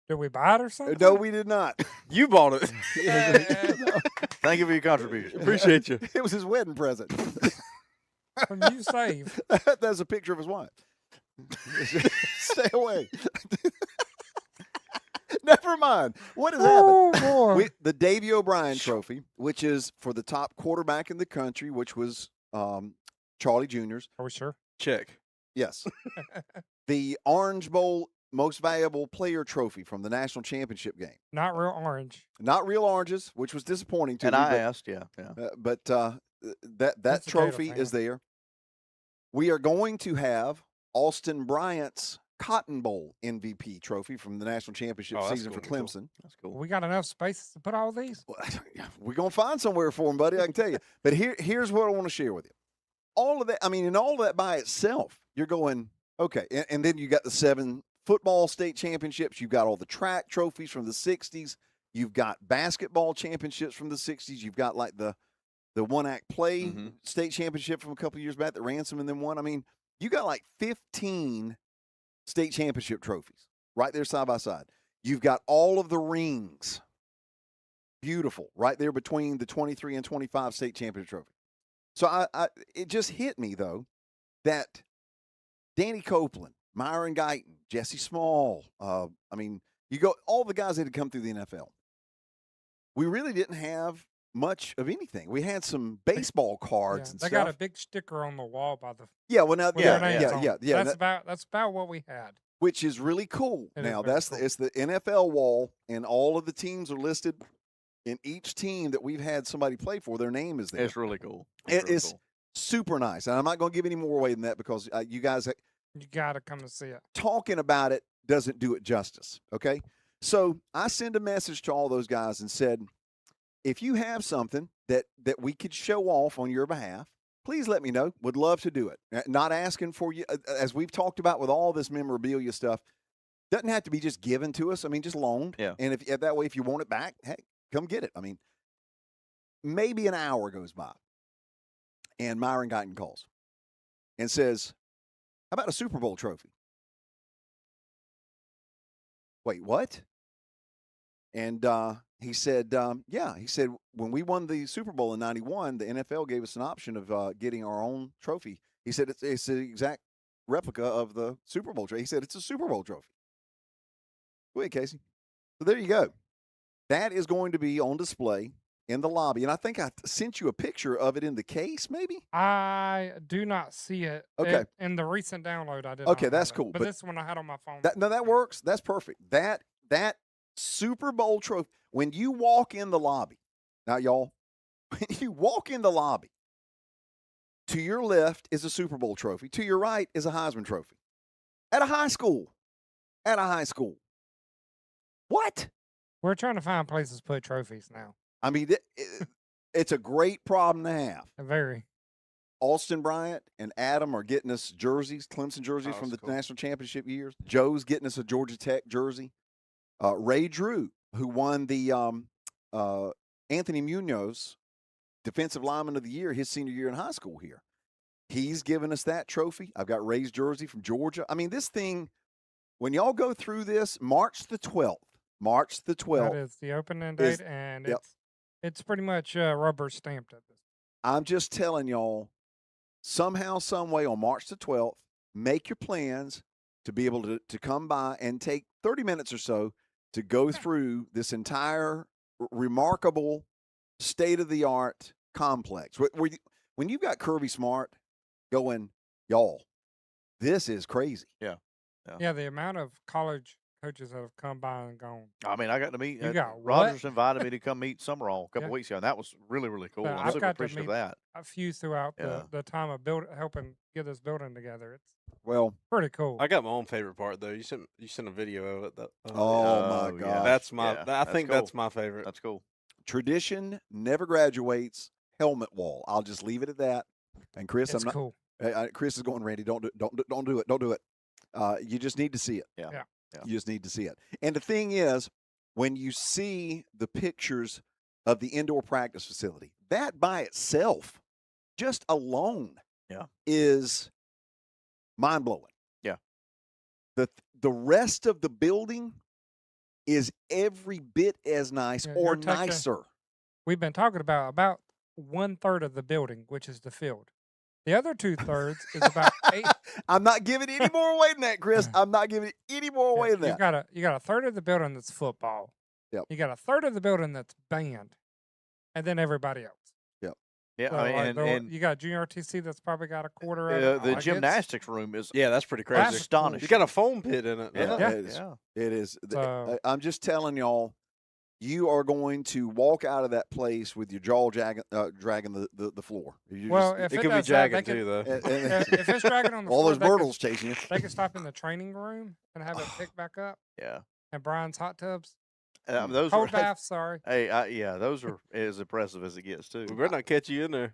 Did we buy it or something? No, we did not. You bought it. No, Thank you for your contribution. Appreciate you. it was his wedding present. From you save. That's a picture of his wife. Stay away. Never mind. What has happened? Oh, boy. The Davey O'Brien Trophy, which is for the top quarterback in the country, which was Charlie Jr.'s. Are we sure? Check. Yes. The Orange Bowl Most Valuable Player Trophy from the national championship game. Not real orange. Not real oranges, which was disappointing to And me. I but, asked, yeah. but that That's a Gator trophy fan. is there. We are going to have Austin Bryant's Cotton Bowl MVP trophy from the national championship Oh, that's season for gonna be cool. Clemson. That's cool. We got enough space to put all these? Well, we're going to find somewhere for him, buddy, I can tell you. But here's what I want to share with you. All of that, I mean, and all of that by itself, you're going, okay. And then you got the 7 football state championships. You've got all the track trophies from the 60s. You've got basketball championships from the 60s. You've got like the one-act play Mhm. state championship from a couple of years back that Ransom and then won. I mean, you got like 15 state championship trophies right there side by side. You've got all of the rings. Beautiful. Right there between the 23 and 25 state championship trophy. So it just hit me, though, that Danny Copeland, Myron Guyton, Jesse Small, I mean, you go all the guys that had come through the NFL. We really didn't have much of anything. We had some baseball cards Yeah, and they stuff. got a big sticker on the wall by the Yeah, well, now, with yeah, their names yeah, on yeah, it. yeah. That's about what we had. Which is really cool. It is Now, very it's cool. the NFL wall, and all of the teams are listed. In each team that we've had somebody play for, their name is there. It's really cool. It really is cool. super nice. And I'm not going to give any more away than that because you guys You got to come and see it. talking about it doesn't do it justice, okay? So I send a message to all those guys and said, if you have something that we could show off on your behalf, please let me know. Would love to do it. Not asking for you, as we've talked about with all this memorabilia stuff, doesn't have to be just given to us. I mean, just loaned. Yeah. And if that way, if you want it back, hey, come get it. I mean, maybe an hour goes by, and Myron Guyton calls and says, how about a Super Bowl trophy? Wait, what? And he said, yeah. He said, when we won the Super Bowl in 91, the NFL gave us an option of getting our own trophy. He said, it's the exact replica of the Super Bowl trophy. He said, it's a Super Bowl trophy. Go ahead, Casey. So there you go. That is going to be on display in the lobby. And I think I sent you a picture of it in the case, maybe? I do not see it. Okay. In the recent download, I did. Okay, not that's have it. cool, But but this one I had on my phone. That works. That's perfect. That Super Bowl trophy, when you walk in the lobby, now, y'all, when you walk in the lobby, to your left is a Super Bowl trophy. To your right is a Heisman trophy. At a high school. At a high school. What? We're trying to find places to put trophies now. I mean, it's a great problem to have. Very. Austin Bryant and Adam are getting us jerseys, Clemson jerseys Oh, from the that's cool. national championship years. Joe's getting us a Georgia Tech jersey. Ray Drew, who won the Anthony Munoz Defensive Lineman of the Year his senior year in high school here. He's given us that trophy. I've got Ray's jersey from Georgia. I mean, this thing, when y'all go through this, March the 12th. That is the opening is- date, and yep. it's pretty much rubber stamped at this. I'm just telling y'all, somehow, some way on March the 12th, make your plans to be able to come by and take 30 minutes or so to go through this entire remarkable state-of-the-art complex. When you've got Kirby Smart going, y'all, this is crazy. Yeah, the amount of college coaches that have come by and gone. I mean, I got to meet. You got Rogers what? invited me to come meet Summerall a couple Yeah. weeks ago, and that was really, really cool. Yeah, I'm I've super got to appreciative of meet- that. A few throughout Yeah. the time of helping get this building together. It's Well, pretty cool. I got my own favorite part though. You sent a video of it. oh, my Oh, yeah. gosh. that's my. yeah, I that's think cool. that's my favorite. That's cool. Tradition never graduates. Helmet wall. I'll just leave it at that. And Chris, it's I'm not. cool. Chris is going, Randy. Don't do it. Don't do it. You just need to see it. Yeah. Yeah. Yeah. You just need to see it. And the thing is, when you see the pictures of the indoor practice facility, that by itself, just alone, Yeah. is mind blowing. Yeah. The rest of the building is every bit as nice Yeah, or you're taking- nicer. We've been talking about 1/3 of the building, which is the field. The other 2/3 is about 8. I'm not giving any more away than that, Chris. I'm not giving any more away than that. You got a third of the building that's football. Yep. You got a third of the building that's band, and then everybody else. Yeah, So, I mean, like, and you got junior RTC that's probably got a quarter of it. the Like, it's- gymnastics room is Yeah, that's pretty That's crazy. astonishing. You got a foam pit in it. Yeah, Yeah, it is. yeah. It is. So- I'm just telling y'all, you are going to walk out of that place with your jaw dragging the floor. You Well, just, if It it could be does that, they jagging can- too, though. if it's dragging on the all floor, those Birtles chasing you. they can stop in the training room and have it pick back up. Yeah. And Brian's hot tubs, Those cold are baths. Sorry, hey, those are as impressive as it gets too. We better not catch you in there.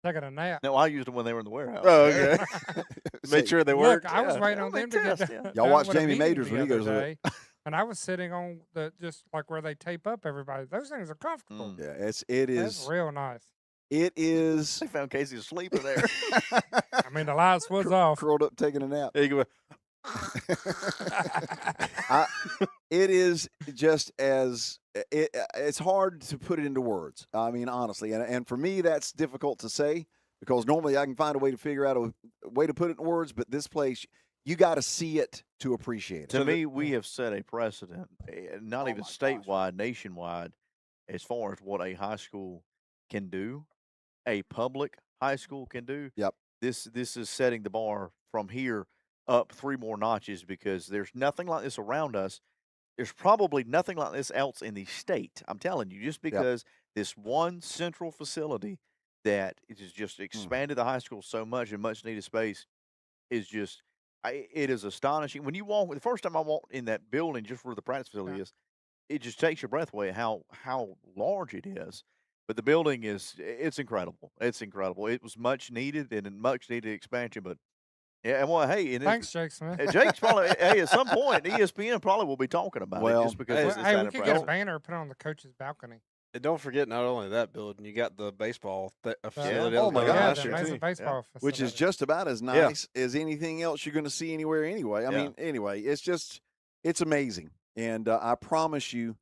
taking a nap. No, I used them when they were in the warehouse. Oh, okay. Make Say, sure they Look, work. I was Yeah. waiting Yeah, on they them to get test, done. yeah. Y'all done watch with a Jamie meeting Majors the when he other goes to it. day, and I was sitting on the just like where they tape up everybody. Those things are comfortable. Mm. Yeah, it That's is. real nice. It is They found Casey asleep in there. I mean, the lights was off. curled up taking a nap. There you go. It is just as it's hard to put it into words. I mean, honestly, and for me, that's difficult to say because normally I can find a way to figure out a way to put it in words. But this place, you got to see it to appreciate it. To me, we have set a precedent, not Oh even my gosh. statewide, nationwide, as far as what a high school can do, a public high school can do. Yep. This is setting the bar from here up 3 more notches because there's nothing like this around us. There's probably nothing like this else in the state. I'm telling you, just because this one central facility that has just expanded the high school so much and much needed space is just it is astonishing. When you walk, the first time I walked in that building, just where the practice facility is, it just takes your breath away how large it is. But the building it's incredible. It's incredible. It was much needed and a much needed expansion. But yeah, and well, hey, and Thanks, Jake Smith. Jake's probably hey at some point ESPN probably will be talking about Well, it just because hey, it's Hey, that we could get a impressive. banner put on the coach's balcony. And don't forget, not only that building, you got the baseball facility. Oh that was my built God. Yeah, last the year amazing too. baseball facility. Which is just about as nice as anything else you're going to see anywhere anyway. I Yeah. mean, anyway, it's amazing. And I promise you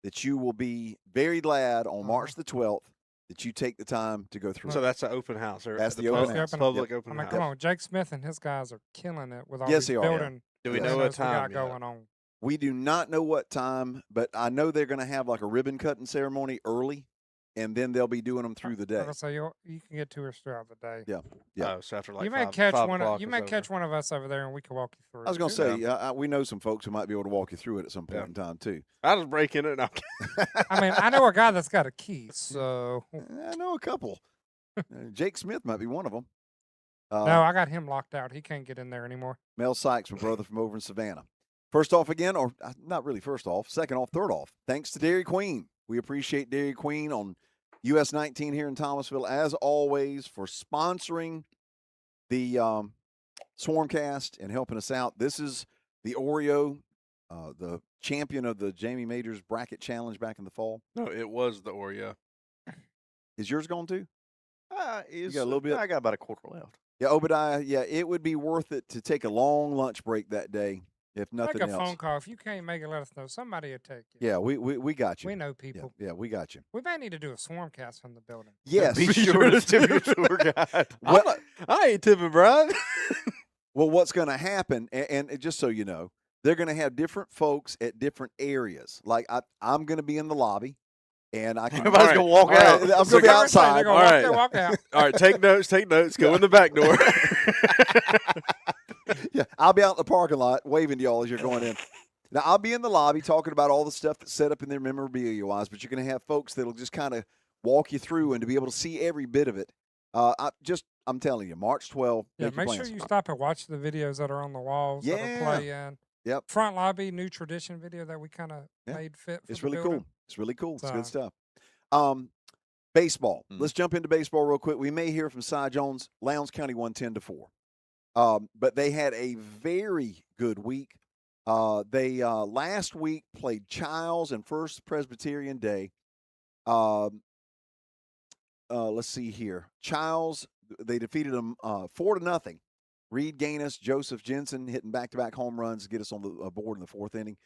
that you will be very glad on March the 12th that you take the time to go through So it. that's an open house. Or That's the pub- open house. Public I open mean, house. come on, Jake Smith and his guys are killing it with all Yes, these they are. building. Do we Yes. know what incentives we got time yet? going on? We do not know what time, but I know they're going to have like a ribbon cutting ceremony early, and then they'll be doing them through the day. Like I say, you can get tours throughout the day. Yeah. Yeah. Oh, so after like you may 5 catch 5 one. o'clock You or may something. catch one of us over there, and we can walk you through. I was going to too. say, we know some folks who might be able to walk you through it at some point Yeah. in time too. I just break in it. And I mean, I know a guy that's got a key, so I know a couple. Jake Smith might be one of them. no, I got him locked out. He can't get in there anymore. Mel Sykes, my brother from over in Savannah. First off again, or not really first off, second off, third off. Thanks to Dairy Queen. We appreciate Dairy Queen on US 19 here in Thomasville, as always, for sponsoring the Swarmcast and helping us out. This is the Oreo, the champion of the Jamie Majors Bracket Challenge back in the fall. no, it was the Oreo. Is yours gone too? got a little bit? I got about a quarter left. Yeah, Obadiah, yeah, it would be worth it to take a long lunch break that day, if nothing Make a else. phone call. If you can't make it, let us know. Somebody will take you. Yeah, we got you. We know Yeah, people. yeah, we got you. We may need to do a Swarmcast from the building. Yes. Be sure to tip your tour guide. Well, I ain't tipping, Brian. well, what's going to happen, and just so you know, they're going to have different folks at different areas. Like I'm going to be in the lobby, and I can. Everybody's All gonna walk All right, out. I'm going to So be they're saying outside. They're gonna All walk right. there, walk out. All right, take notes. Take notes. Go in the back door. Yeah, I'll be out in the parking lot waving to y'all as you're going in. Now, I'll be in the lobby talking about all the stuff that's set up in there memorabilia-wise, but you're going to have folks that'll just kind of walk you through and to be able to see every bit of it. I'm telling you, March 12th. Yeah, make your make sure plans. you stop and watch the videos that are on the walls that Yeah. are playing. Yep. Front lobby, new tradition video that we kind of Yeah. made fit for It's the really building. cool. It's really cool. It's So- good stuff. Baseball. Mm. Let's jump into baseball real quick. We may hear from Cy Jones. Lowndes County won 10-4. But they had a very good week. They last week played Childs and First Presbyterian Day. Let's see here. Childs, they defeated them 4-0 Reed Gaines, Joseph Jensen hitting back-to-back home runs to get us on the board in the 4th inning.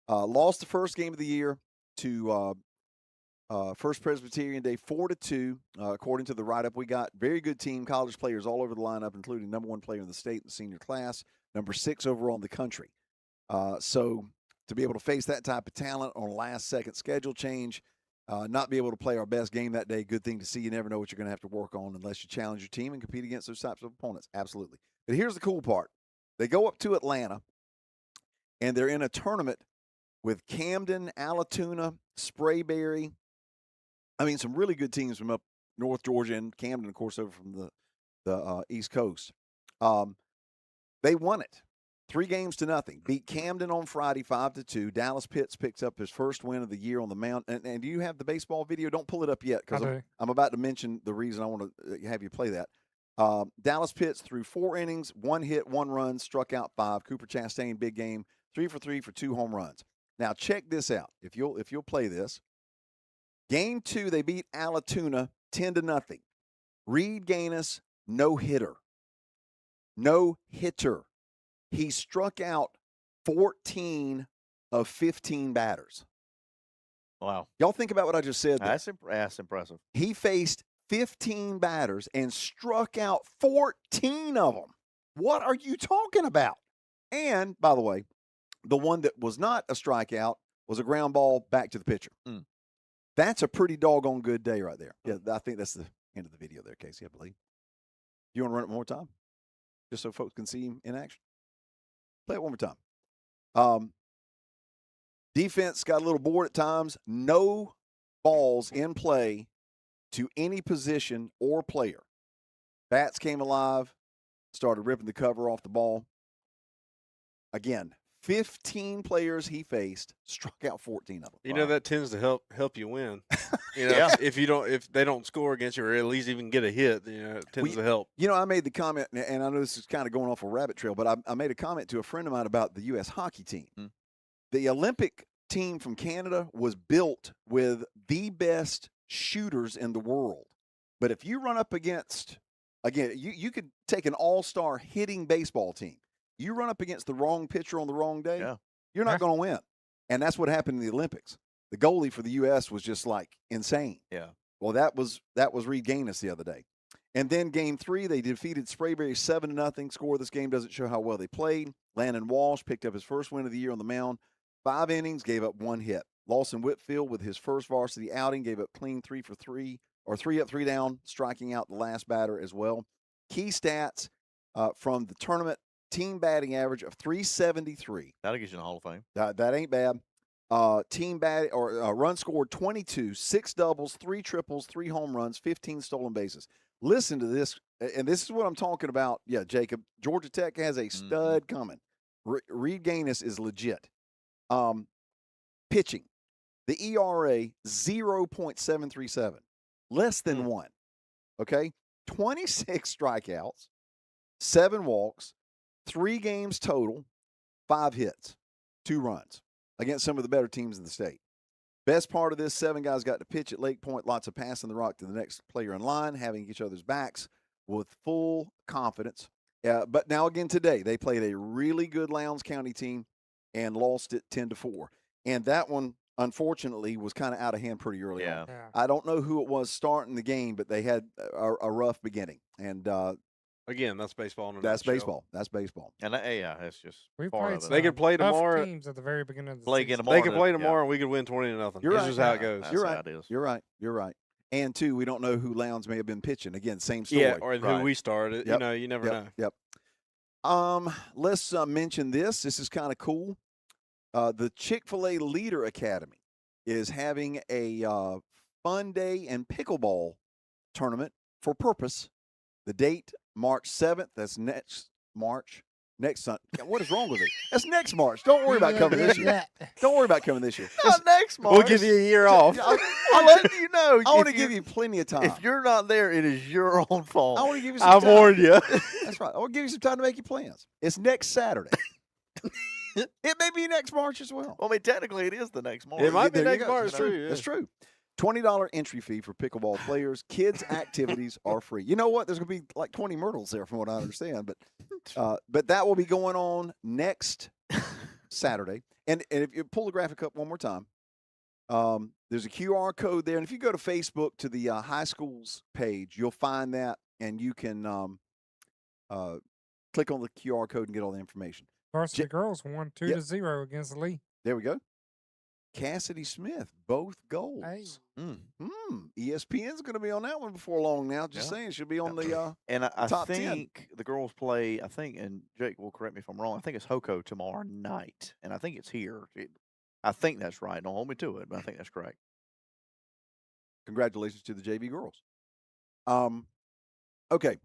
Lost the first game of the year to First Presbyterian Day 4-2, according to the write-up we got. Very good team, college players all over the lineup, including number 1 player in the state in the senior class, number 6 overall in the country. So to be able to face that type of talent on a last-second schedule change, not be able to play our best game that day, good thing to see. You never know what you're going to have to work on unless you challenge your team and compete against those types of opponents. Absolutely. But here's the cool part. They go up to Atlanta, and they're in a tournament with Camden, Alatoona, Sprayberry. I mean, some really good teams from up North Georgia and Camden, of course, over from the East Coast. They won it 3-0. Beat Camden on Friday 5-2. Dallas Pitts picks up his first win of the year on the mound. And do you have the baseball video? Don't pull it up yet because I'm about to mention the reason I want to have you play that. Dallas Pitts threw 4 innings, 1 hit, 1 run, struck out 5. Cooper Chastain, big game, 3 for 3 for 2 home runs. Now check this out. If you'll play this. Game 2, they beat Alatoona 10-0. Reed Gaines, no hitter. He struck out 14 of 15 batters. Wow. Y'all think about what I just said there. That's impressive. He faced 15 batters and struck out 14 of them. What are you talking about? And, by the way, the one that was not a strikeout was a ground ball back to the pitcher. That's a pretty doggone good day right there. Yeah, I think that's the end of the video there, Casey, I believe. You want to run it one more time? Just so folks can see him in action? Play it one more time. Defense got a little bored at times. No balls in play to any position or player. Bats came alive, started ripping the cover off the ball. Again, 15 players he faced, struck out 14 of them. You know, that tends to help you win. You know, if they don't score against you or at least even get a hit, you know, it tends to help. You know, I made the comment, and I know this is kind of going off a rabbit trail, but I made a comment to a friend of mine about the U.S. hockey team. The Olympic team from Canada was built with the best shooters in the world. But if you run up against, again, you could take an all-star hitting baseball team. You run up against the wrong pitcher on the wrong day, you're not going to win. And that's what happened in the Olympics. The goalie for the U.S. was just like insane. Yeah. Well, that was Reed Gaines the other day. And then game 3, they defeated Sprayberry 7-0. Score of this game doesn't show how well they played. Landon Walsh picked up his first win of the year on the mound. 5 innings, gave up 1 hit. Lawson Whitfield with his first varsity outing gave up clean 3 for 3, or 3 up, 3 down, striking out the last batter as well. Key stats from the tournament. Team batting average of .373. That'll get you in the Hall of Fame. That ain't bad. Team bat or run scored 22, 6 doubles, 3 triples, 3 home runs, 15 stolen bases. Listen to this, and this is what I'm talking about. Yeah, Jacob, Georgia Tech has a stud coming. Reed Gaines is legit. Pitching, the ERA 0.737, less than 1. Okay, 26 strikeouts, 7 walks. 3 games total, 5 hits, 2 runs against some of the better teams in the state. Best part of this, 7 guys got to pitch at Lake Point, lots of passing the rock to the next player in line, having each other's backs with full confidence. But now again today, they played a really good Lowndes County team and lost it 10-4. And that one, unfortunately, was kind of out of hand pretty early on. I don't know who it was starting the game, but they had a rough beginning. And again, that's baseball. That's baseball. That's baseball. And that's just we part played of it. They could play tomorrow. Teams at the very beginning of the Play season. again tomorrow. They could play tomorrow, and we could win 20-0. You're This right. is how it goes. That's You're how right. it is. You're right. You're right. And 2, we don't know who Lowndes may have been pitching. Again, same story. Yeah, or who we started. Yep. You know, you never know. Yep. Let's mention this. This is kind of cool. The Chick-fil-A Leader Academy is having a fun day and pickleball tournament for Purpose. The date, March 7th. That's next March. Next Sunday. What is wrong with it? That's next March. Don't worry about coming this year. Don't worry about coming this year. Not next March. We'll give you a year off. I'm letting you know. I want to give you plenty of time. If you're not there, it is your own fault. I want to give you some I time. warned you. That's right. I want to give you some time to make your plans. It's next Saturday. It may be next March as well. Well, I mean, technically, it is the next March. It might be There you next go. March, That's true. too. That's true. $20 entry fee for pickleball players. Kids' activities are free. You know what? There's going to be like 20 myrtles there, from what I understand. But that will be going on next Saturday. And if you pull the graphic up one more time, there's a QR code there. And if you go to Facebook to the high school's page, you'll find that, and you can click on the QR code and get all the information. Varsity girls won 2-0 against Lee. There we go. Cassidy Smith, both goals. Hey. ESPN's going to be on that one before long now. Just saying, she'll be on the and I top think 10. the girls play, and Jake will correct me if I'm wrong, I think it's Hoko tomorrow night, and I think it's here. I think that's right. Don't hold me to it, but I think that's correct. Congratulations to the JV girls. Okay,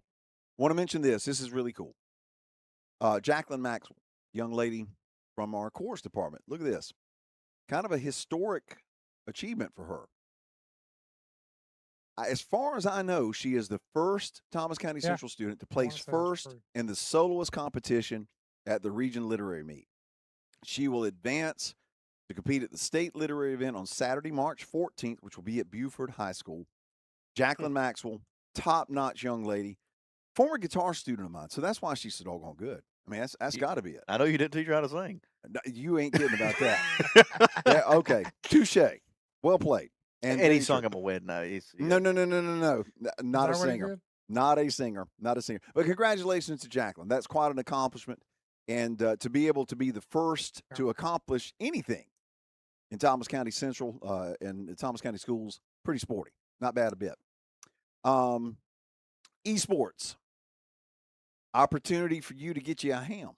want to mention this. This is really cool. Jacqueline Maxwell, young lady from our chorus department. Look at this. Kind of a historic achievement for her. As far as I know, she is the first Thomas County Central student to place first in the soloist competition at the Region Literary Meet. She will advance to compete at the state literary event on Saturday, March 14th, which will be at Buford High School. Jacqueline Maxwell, top-notch young lady, former guitar student of mine, so that's why she's so doggone good. I mean, that's got to be it. I know you didn't teach her how to sing. No, you ain't kidding about that. Yeah, okay, touche. Well played. And he sung him a wedding. No. Not a singer. Not a singer. Not a singer. But congratulations to Jacqueline. That's quite an accomplishment. And to be able to be the first to accomplish anything in Thomas County Central and the Thomas County schools, pretty sporty. Not bad a bit. Esports. Opportunity for you to get you a ham. You know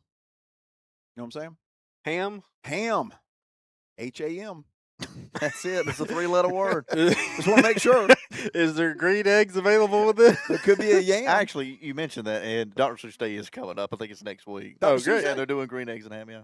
what I'm saying? Ham? Ham. H-A-M. That's it. It's a 3-letter word. Just want to make sure. Is there green eggs available with this? There could be a yam. Actually, you mentioned that, and Dr. Seuss Day is coming up. I think it's next week. Oh, great. Yeah, they're doing green eggs and ham, yeah.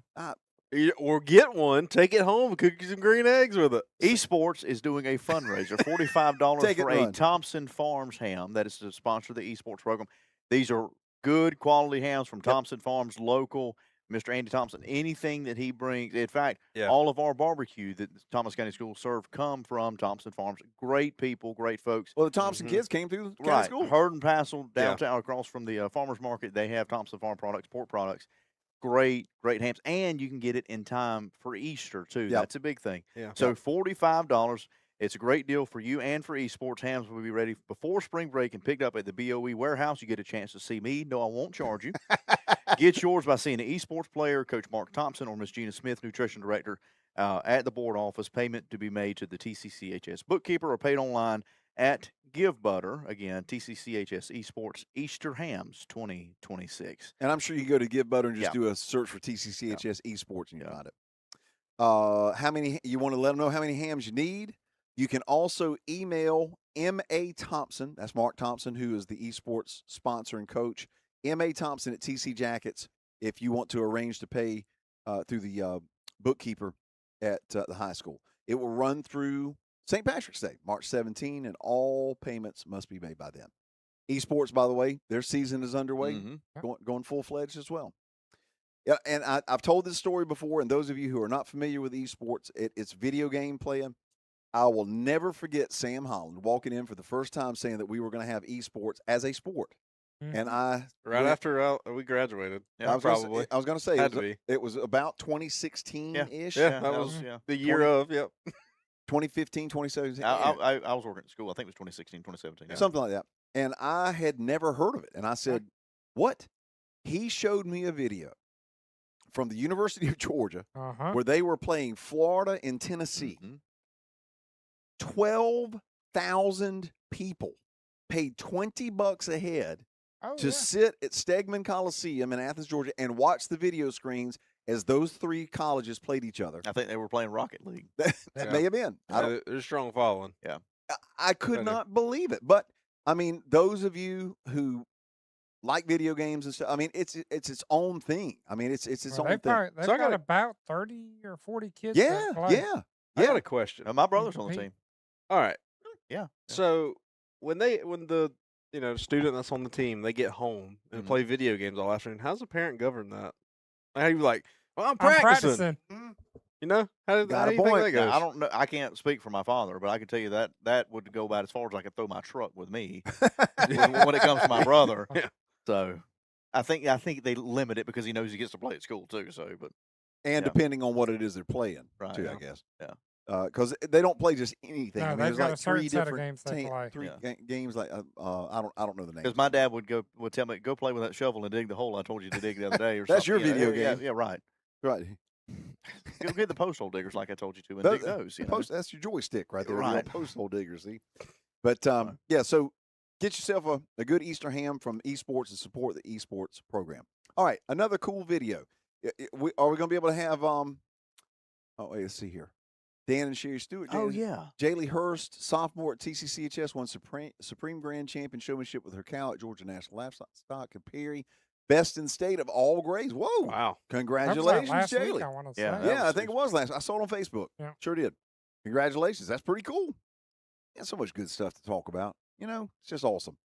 Or get one, take it home, cook you some green eggs with it. Esports is doing a fundraiser, $45 for a run. Thompson Farms ham. That is to sponsor the esports program. These are good quality hams from Thompson Farms, local. Mr. Andy Thompson, anything that he brings. In fact, all of our barbecue that Thomas County Schools serve come from Thompson Farms. Great people, great folks. Well, the Thompson kids came through the county school. Herd and Passel downtown across from the farmers market. They have Thompson Farm products, pork products. Great hams. And you can get it in time for Easter, too. Yep. That's a big thing. Yeah. So $45. It's a great deal for you and for esports. Hams will be ready before spring break and picked up at the BOE warehouse. You get a chance to see me. No, I won't charge you. Get yours by seeing an esports player, Coach Mark Thompson, or Miss Gina Smith, Nutrition Director, at the board office. Payment to be made to the TCCHS bookkeeper or paid online at Give Butter. Again, TCCHS Esports Easter Hams 2026. And I'm sure you can go to Give Butter and just do a search for TCCHS Esports and you find it. How many? You want to let them know how many hams you need? You can also email M.A. Thompson, that's Mark Thompson, who is the esports sponsor and coach, M.A. Thompson at TC Jackets, if you want to arrange to pay through the bookkeeper at the high school. It will run through St. Patrick's Day, March 17, and all payments must be made by then. Esports, by the way, their season is underway, going full-fledged as well. Yeah, and I've told this story before, and those of you who are not familiar with esports, it's video game playing. I will never forget Sam Holland walking in for the first time saying that we were going to have esports as a sport. And after we graduated, I was probably. I was going to say Had to be. It was about 2016-ish. Yeah, that was the year of, 2015, 2017. I was working at school. I think it was 2016, 2017. Yeah. Something like that. And I had never heard of it. And I said, what? He showed me a video from the University of Georgia where they were playing Florida and Tennessee. 12,000 people paid $20 a head to sit at Stegman Coliseum in Athens, Georgia, and watch the video screens as those three colleges played each other. I think they were playing Rocket League. That may have been. They're strong following. Yeah. I could not believe it. But, I mean, those of you who like video games and stuff, I mean, it's its own thing. I mean, it's its own thing. They've got about 30 or 40 kids. Yeah. I got a question. My brother's on the team. All right. Yeah. So when the student that's on the team, they get home and play video games all afternoon, how's the parent govern that? How you like, well, I'm practicing. You know, how Got do a you think point. that goes? Now, I don't know. I can't speak for my father, but I can tell you that would go about as far as I could throw my truck with me when it comes to my brother. Yeah. So I think they limit it because he knows he gets to play at school too. So, but And Yeah. depending on what it is they're playing, Right, too, yeah. I guess. Yeah. Because they don't play just anything. No, I mean, they've there's got like a certain three set of different games they play. games. Like I don't know the names. because my dad would tell me, go play with that shovel and dig the hole I told you to dig the other day. Or That's something, your video Yeah, game. yeah, right. Right. Go get the post hole diggers like I told you to and Those- dig those. You know? That's your joystick right there. The Right. old post hole digger, see? But Right. yeah, so get yourself a good Easter ham from esports and support the esports program. All right, another cool video. Are we going to be able to have oh wait, let's see here. Dan and Sherry Stewart. Oh Dan- yeah. Jaylee Hurst, sophomore at TCCHS, won Supreme Grand Champion showmanship with her cow at Georgia National Livestock and Perry. Best in state of all grades. Whoa. Wow. That was Congratulations, last Jaylee. week, I want to Yeah, say. that Yeah, I was- think it was last. I saw it on Facebook. Yeah. Sure did. Congratulations. That's pretty cool. Yeah, so much good stuff to talk about. You know, it's just awesome.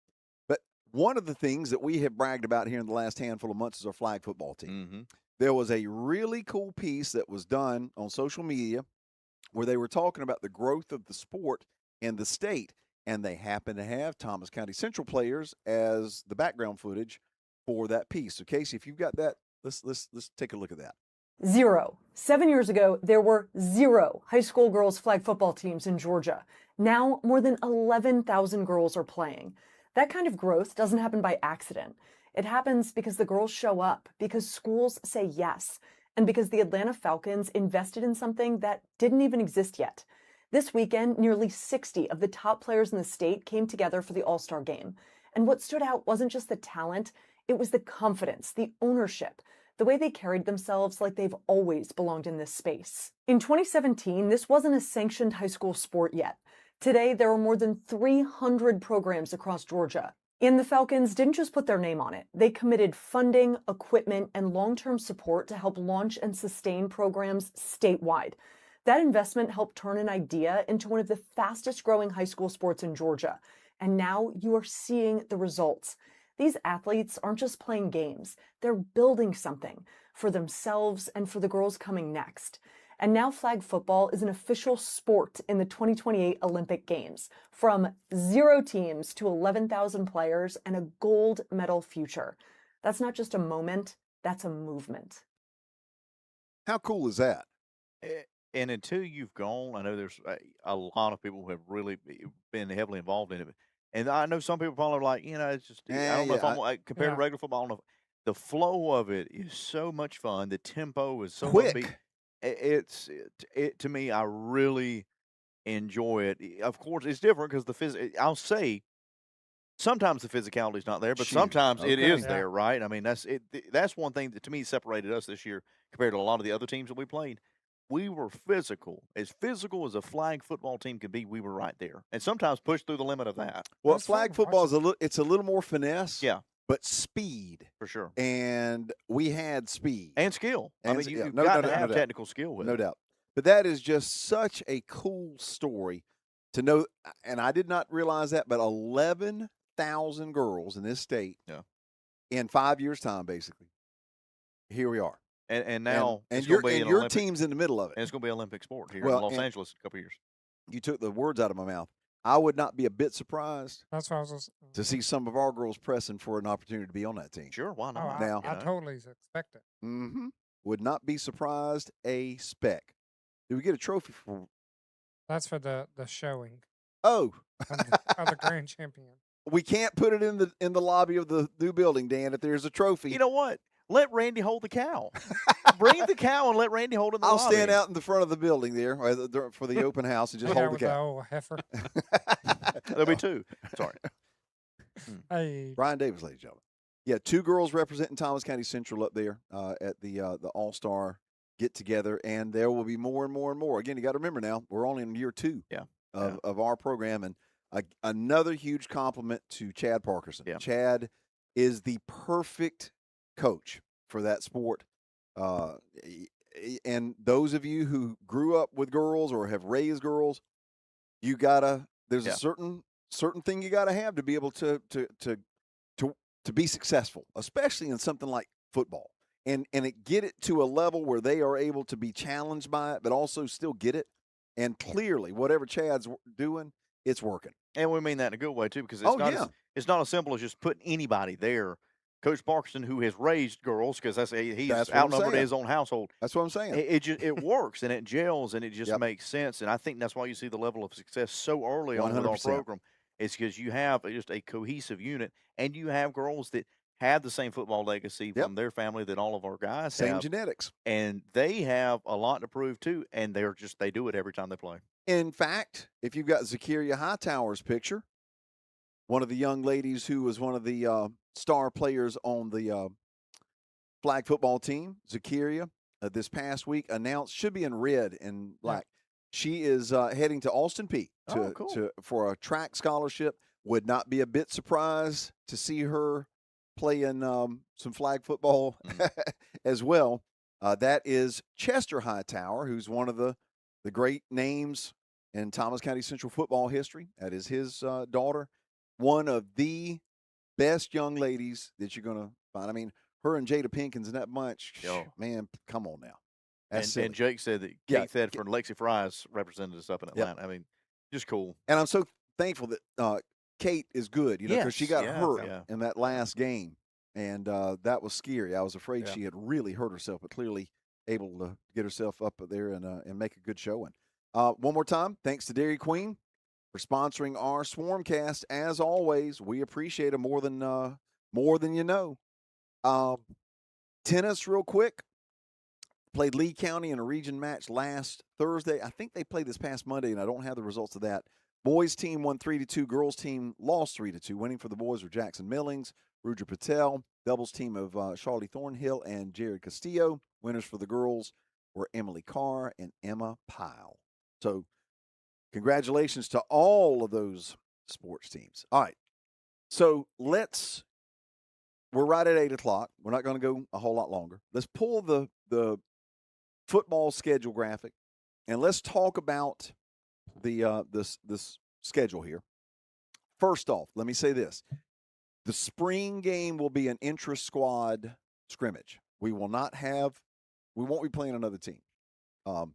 But one of the things that we have bragged about here in the last handful of months is our flag football team. Mm-hmm. There was a really cool piece that was done on social media where they were talking about the growth of the sport in the state, and they happen to have Thomas County Central players as the background footage for that piece. So, Casey, if you've got that, let's take a look at that. 0. 7 years ago, there were 0 high school girls flag football teams in Georgia. Now, more than 11,000 girls are playing. That kind of growth doesn't happen by accident. It happens because the girls show up, because schools say yes, and because the Atlanta Falcons invested in something that didn't even exist yet. This weekend, nearly 60 of the top players in the state came together for the All-Star game. And what stood out wasn't just the talent, it was the confidence, the ownership, the way they carried themselves like they've always belonged in this space. In 2017, this wasn't a sanctioned high school sport yet. Today, there are more than 300 programs across Georgia. And the Falcons didn't just put their name on it. They committed funding, equipment, and long-term support to help launch and sustain programs statewide. That investment helped turn an idea into one of the fastest-growing high school sports in Georgia. And now you are seeing the results. These athletes aren't just playing games. They're building something for themselves and for the girls coming next. And now flag football is an official sport in the 2028 Olympic Games. From 0 teams to 11,000 players and a gold medal future. That's not just a moment, that's a movement. How cool is that? And until you've gone, I know there's a lot of people who have really been heavily involved in it. And I know some people probably are like, it's just, I don't know if I'm like, compared to regular football, I don't know. The flow of it is so much fun. The tempo is so Quick. upbeat. It to me, I really enjoy it. Of course, it's different because I'll say sometimes the physicality is not there, but Shoot. sometimes it Okay. is Yeah. there, right? I mean, that's one thing that to me separated us this year compared to a lot of the other teams that we played. We were physical as a flag football team could be. We were right there, and sometimes pushed through the limit of that. Well, That's fun flag to football watch is a little more finesse. Yeah, But speed. for sure, And we had speed. and skill. I And mean, yeah, you've no got doubt, to no have doubt. technical skill with No it. doubt. But that is just such a cool story to know. And I did not realize that, but 11,000 girls in this state in 5 years' time, basically. Here we are. And now and it's your gonna be an your Olympic, team's in the middle of and it. it's going to be an Olympic sport here Well, in Los and- Angeles in a couple of years. You took the words out of my mouth. I would not be a bit surprised That's what I was just, to see some of our girls pressing for an opportunity to be on that team. Sure, why Oh, not? Now- I totally expect it. Mm-hmm. Would not be surprised a speck. Did we get a trophy for? That's for the showing Oh, of the grand champion. we can't put it in the lobby of the new building, Dan. If there's a trophy, You know what? Let Randy hold the cow. Bring the cow and let Randy hold it in the I'll lobby. stand out in the front of the building there for the open house and just Yeah, hold the with the cow. old heifer. There'll be 2. Sorry. Hey, Brian Davis, ladies and gentlemen. Yeah, 2 girls representing Thomas County Central up there at the All-Star get-together, and there will be more and more and more. Again, you got to remember now, we're only in year 2 of our program, and another huge compliment to Chad Parkerson. Yeah. Chad is the perfect coach for that sport. And those of you who grew up with girls or have raised girls, there's Yeah. a certain thing you got to have to be able to be successful, especially in something like football. and get it to a level where they are able to be challenged by it, but also still get it. And clearly, whatever Chad's doing, it's working. And we mean that in a good way too, because it's not as simple as just putting anybody there. Coach Parkinson, who has raised girls, because he's outnumbered his own household. That's what I'm saying. It works and it gels and it just makes sense. And I think that's why you see the level of success so early on with our program. It's because you have just a cohesive unit, and you have girls that have the same football legacy from their family that all of our guys have. Same genetics. And they have a lot to prove too, and they do it every time they play. In fact, if you've got Zakiria Hightower's picture, one of the young ladies who was one of the star players on the flag football team, Zakiria, this past week announced, should be in red and black. She is heading to Austin Peay for a track scholarship. Would not be a bit surprised to see her playing some flag football as well. That is Chester Hightower, who's one of the great names in Thomas County Central football history. That is his daughter. One of the best young ladies that you're going to find. I mean, her and Jada Pinkins and that bunch, man, come on now. And Jake said that Keith Thedford and Lexi Fries represented us up in Atlanta. I mean, just cool. And I'm so thankful that Kate is good, because she got hurt in that last game. And that was scary. I was afraid she had really hurt herself, but clearly able to get herself up there and make a good showing. One more time, thanks to Dairy Queen for sponsoring our Swarmcast. As always, we appreciate it more than you know. Tennis, real quick. Played Lee County in a region match last Thursday. I think they played this past Monday, and I don't have the results of that. Boys team won 3-2. Girls team lost 3-2. Winning for the boys were Jackson Millings, Rudra Patel. Doubles team of Charlie Thornhill and Jared Castillo. Winners for the girls were Emily Carr and Emma Pyle. So congratulations to all of those sports teams. All right. So we're right at 8 o'clock. We're not going to go a whole lot longer. Let's pull the football schedule graphic, and let's talk about this schedule here. First off, let me say this. The spring game will be an intra-squad scrimmage. We won't be playing another team. And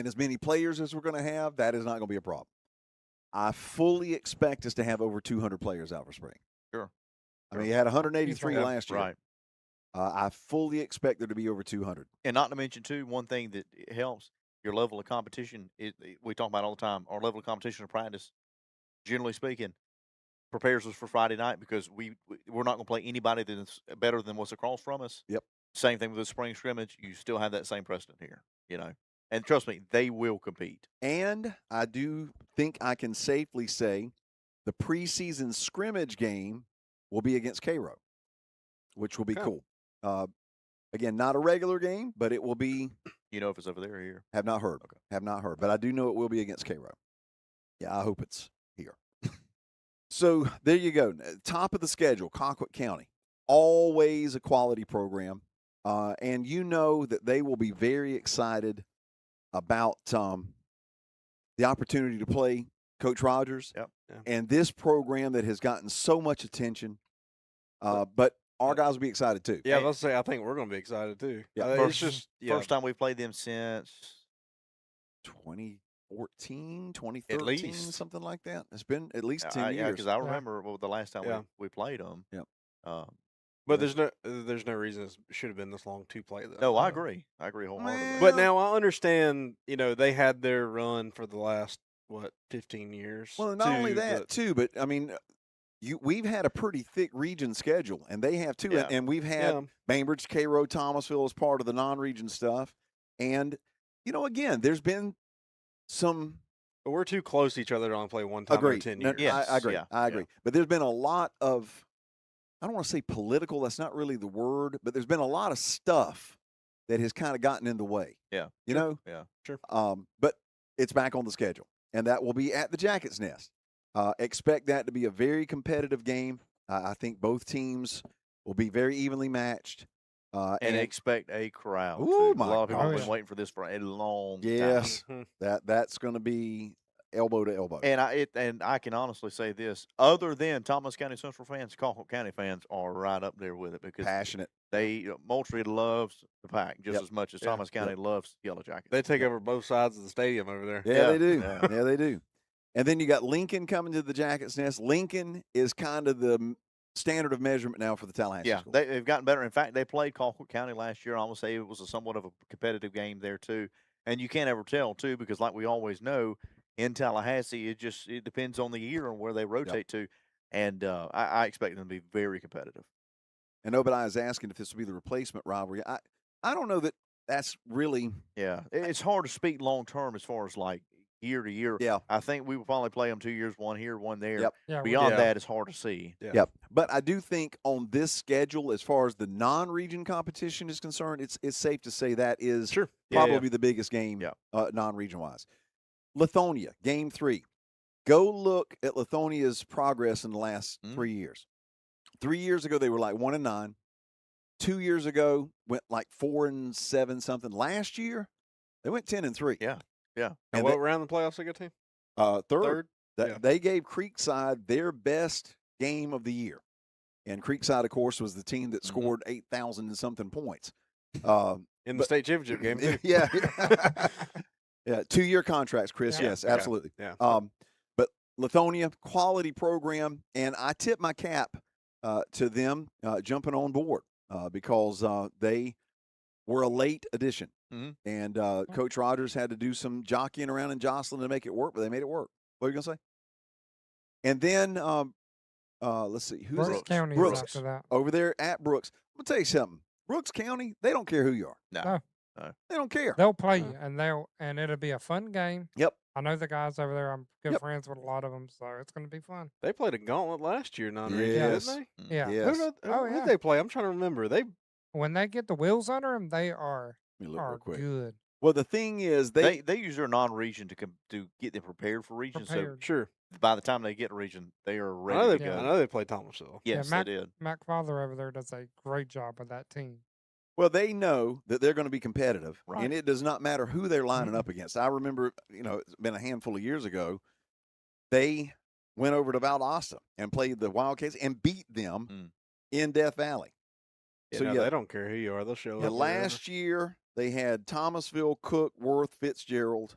as many players as we're going to have, that is not going to be a problem. I fully expect us to have over 200 players out for spring. Sure. I mean, you had 183 last year. Right. I fully expect there to be over 200. And not to mention, too, one thing that helps, your level of competition, we talk about all the time, our level of competition in practice, generally speaking, prepares us for Friday night, because we're not going to play anybody that's better than what's across from us. Yep. Same thing with the spring scrimmage. You still have that same precedent here, And trust me, they will compete. And I do think I can safely say the preseason scrimmage game will be against Cairo, which will be cool. Again, not a regular game, but it will be. You know if it's over there or here? Have not heard. Okay. Have not heard. But I do know it will be against Cairo. Yeah, I hope it's here. So there you go. Top of the schedule, Colquitt County. Always a quality program. And you know that they will be very excited about the opportunity to play Coach Rogers. Yep. And this program that has gotten so much attention. But our guys will be excited too. Yeah, let's say I think we're going to be excited too. Yeah, first time we've played them since 2014, 2013, at least something like that. It's been at least 10 years. Yeah, because I remember the last time we played them. Yeah. But there's no reason it should have been this long to play them. No, I agree. I agree wholeheartedly. But now I understand. They had their run for the last 15 years. Well, not only that too, but I mean. We've had a pretty thick region schedule, and they have too. Yeah. And we've had Bainbridge, Cairo, Thomasville as part of the non-region stuff. And, again, there's been some. But we're too close to each other to only play one time in 10 years. Yes. I agree. I agree. But there's been a lot of, I don't want to say political, that's not really the word, but there's been a lot of stuff that has kind of gotten in the way. Yeah. You know? Yeah. Sure. But it's back on the schedule, and that will be at the Jackets' Nest. Expect that to be a very competitive game. I think both teams will be very evenly matched. And expect a crowd. Ooh, a lot of people have gosh. been waiting for this for a long time. Yes, that's going to be elbow to elbow. And I can honestly say this: other than Thomas County Central fans, Colquitt County fans are right up there with it because Passionate. Moultrie loves the Pack just Yep. as much as Yeah. Thomas County loves Yellow Jackets. They take over both sides of the stadium over there. Yeah, they do. Yeah. Yeah, they do. And then you got Lincoln coming to the Jackets Nest. Lincoln is kind of the standard of measurement now for the Tallahassee Yeah, schools. they've gotten better. In fact, they played Colquitt County last year. I would say it was somewhat of a competitive game there too. And you can't ever tell too because, like we always know, in Tallahassee, it depends on the year and where they rotate to. And I expect them to be very competitive. And Obadiah is asking if this will be the replacement rivalry. I don't know that that's really. Yeah, it's hard to speak long term as far as like year to year. Yeah. I think we will probably play them 2 years, one here, one there. Yep. Yeah, Beyond Yeah. that, it's hard to see. Yeah. Yep. But I do think on this schedule, as far as the non-region competition is concerned, it's safe to say that is Sure. Yeah, probably the biggest game Yeah. non-region wise. Lithonia, game 3. Go look at Lithonia's progress in the last 3 years. 3 years ago, they were like 1-9. 2 years ago, went like 4-7 something. Last year, they went 10-3. Yeah. And And what round of the playoffs they got to? third. Yeah. They gave Creekside their best game of the year. And Creekside, of course, was the team that scored 8,000 and something points. In the state championship game, too. Yeah. Yeah, 2-year contracts, Chris. Yeah. Yes, Yeah. absolutely. Yeah. But Lithonia, quality program, and I tip my cap to them jumping on board because they were a late addition. Mhm. And Coach Rogers had to do some jockeying around and jostling to make it work, but they made it work. What are you going to say? And then, let's see. Who's Brooks it? County is Brooks. after that. Over there at Brooks. I'm going to tell you something. Brooks County, they don't care who you are. No. They don't care. They'll play you, and it'll be a fun game. Yep. I know the guys over there. I'm good Yep. friends with a lot of them, so it's going to be fun. They played a gauntlet last year, non-region, Yes. didn't Yeah. Yes. they? Oh, Who yeah. did they play? I'm trying to remember. They When they get the wheels under them, they are Let me look real quick. good. Well, the thing is, They use their non-region to get them prepared for region. Prepared. sure. So by the time they get to region, they are I ready know to they, go. I know they played Thomasville. Yes, Mac- they did. Mac Father over there does a great job with that team. Well, they know that they're going to be competitive, Right. and it does not matter who they're lining up against. I remember, it's been a handful of years ago, they went over to Valdosta and played the Wildcats and beat them in Death Valley. Yeah, So, no, yeah. they don't care who you are. They'll show Yeah, up. last year, they had Thomasville, Cook, Worth, Fitzgerald,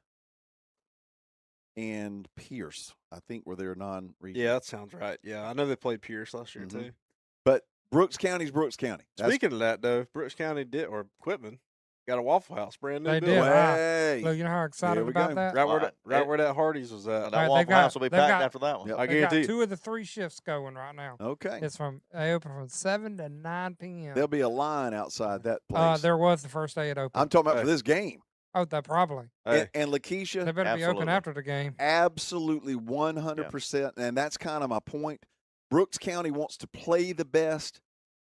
and Pierce, I think, were their non-region. Yeah, that sounds right. Yeah, I know they played Pierce last year, Mhm. too. But Brooks County's Brooks County. That's Speaking of that, though, Brooks County or Quitman got a Waffle House, brand new They building. did. way. Look, you know how excited There we about go. that? Right, Well, where that Hardee's was at. That Right, Waffle they've got- House will be they've packed got- after that one. Yep. I They got guarantee. 2 of the 3 shifts going right now. Okay. They open from 7 to 9 p.m. There'll be a line outside that place. There was the first day it opened. I'm talking about Hey. for this game. Oh, that probably. Hey, And Lakeisha, They better be open Absolutely. after the game. absolutely 100%. And that's kind of my point. Brooks County wants to play the best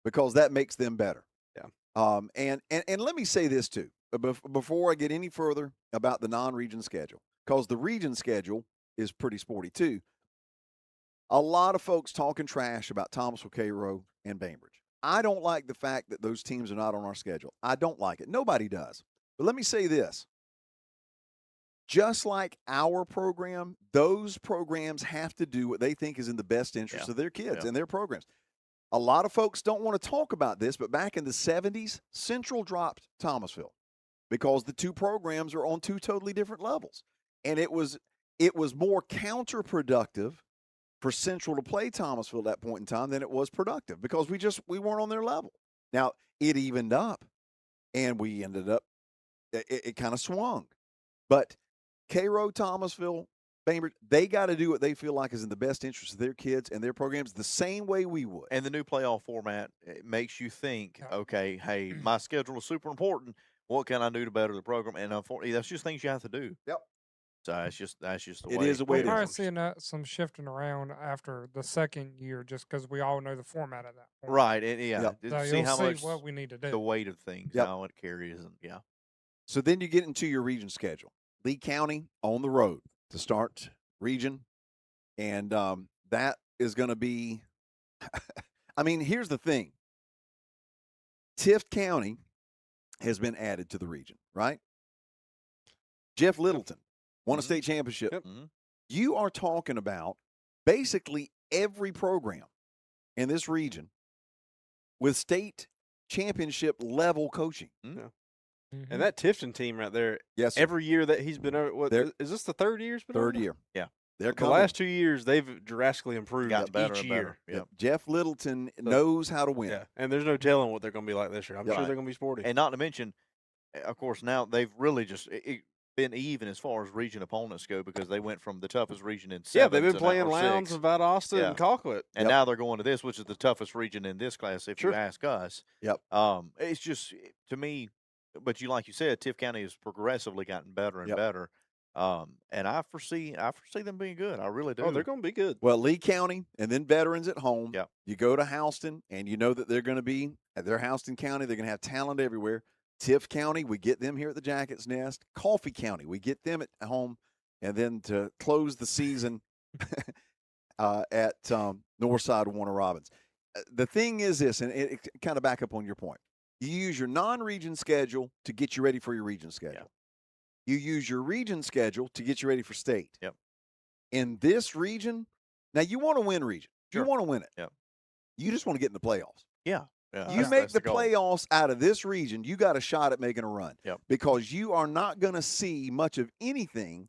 because that makes them better. Yeah. And let me say this too, before I get any further about the non-region schedule, because the region schedule is pretty sporty too. A lot of folks talking trash about Thomasville, Cairo, and Bainbridge. I don't like the fact that those teams are not on our schedule. I don't like it. Nobody does. But let me say this. Just like our program, those programs have to do what they think is in the best interest Yeah. of their kids Yeah. and their programs. A lot of folks don't want to talk about this, but back in the 70s, Central dropped Thomasville because the two programs are on 2 totally different levels. And it was more counterproductive for Central to play Thomasville at that point in time than it was productive because we weren't on their level. Now, it evened up, and we ended up it kind of swung. But Cairo, Thomasville, Bainbridge, they got to do what they feel like is in the best interest of their kids and their programs the same way we would. And the new playoff format, it makes you think, Yeah. okay, hey, my schedule is super important. What can I do to better the program? And unfortunately, that's just things you have to do. Yep. So that's just the It way. is the way We'll it probably is. see some shifting around after the second year just because we all know the format of that. point. Right. And yeah. Yep. to So see you'll how see much what we need to do. the weight of things, Yep. how it carries, and yeah. So then you get into your region schedule. Lee County on the road to start region. And that is going to be I mean, here's the thing. Tift County has been added to the region, right? Jeff Littleton won a Mhm. state championship Yep. Mhm. You are talking about basically every program in this region with state championship level coaching. Mhm. And that Tifton team right there, Yes, sir. every year that he's been over, what They're- is this the third year? He's been Third over? year. Yeah. They're The coming. last 2 years, they've drastically improved Gotten better each and year. better. Yep. Jeff Littleton knows how to win. Yeah, and there's no telling what they're going to be like this year. I'm sure Right. they're going to be sporty. And not to mention, of course, now they've really just been even as far as region opponents go because they went from the toughest region in yeah, 7 they've been to playing now Lowndes, 6. Valdosta, Yeah. and Colquitt. And now they're going to this, which is the toughest region in this class, if Sure. you ask us. Yep. It's just, to me, but like you said, Tiff County has progressively gotten better and Yep. better. And I foresee them being good. I really do. Oh, they're going to be good. Well, Lee County and then veterans at home. Yep. You go to Houston, and you know that they're going to be at their Houston County. They're going to have talent everywhere. Tiff County, we get them here at the Jackets Nest. Coffee County, we get them at home. And then to close the season at Northside Warner Robins. The thing is this, and it kind of back up on your point. You use your non-region schedule to get you ready for your region schedule. You use your region schedule to get you ready for state. Yep. In this region, now you want to win region. Sure. You want to win it. Yep. You just want to get in the playoffs. Yeah. You make the playoffs out of this region, you got a shot at making a run. Yep. Because you are not going to see much of anything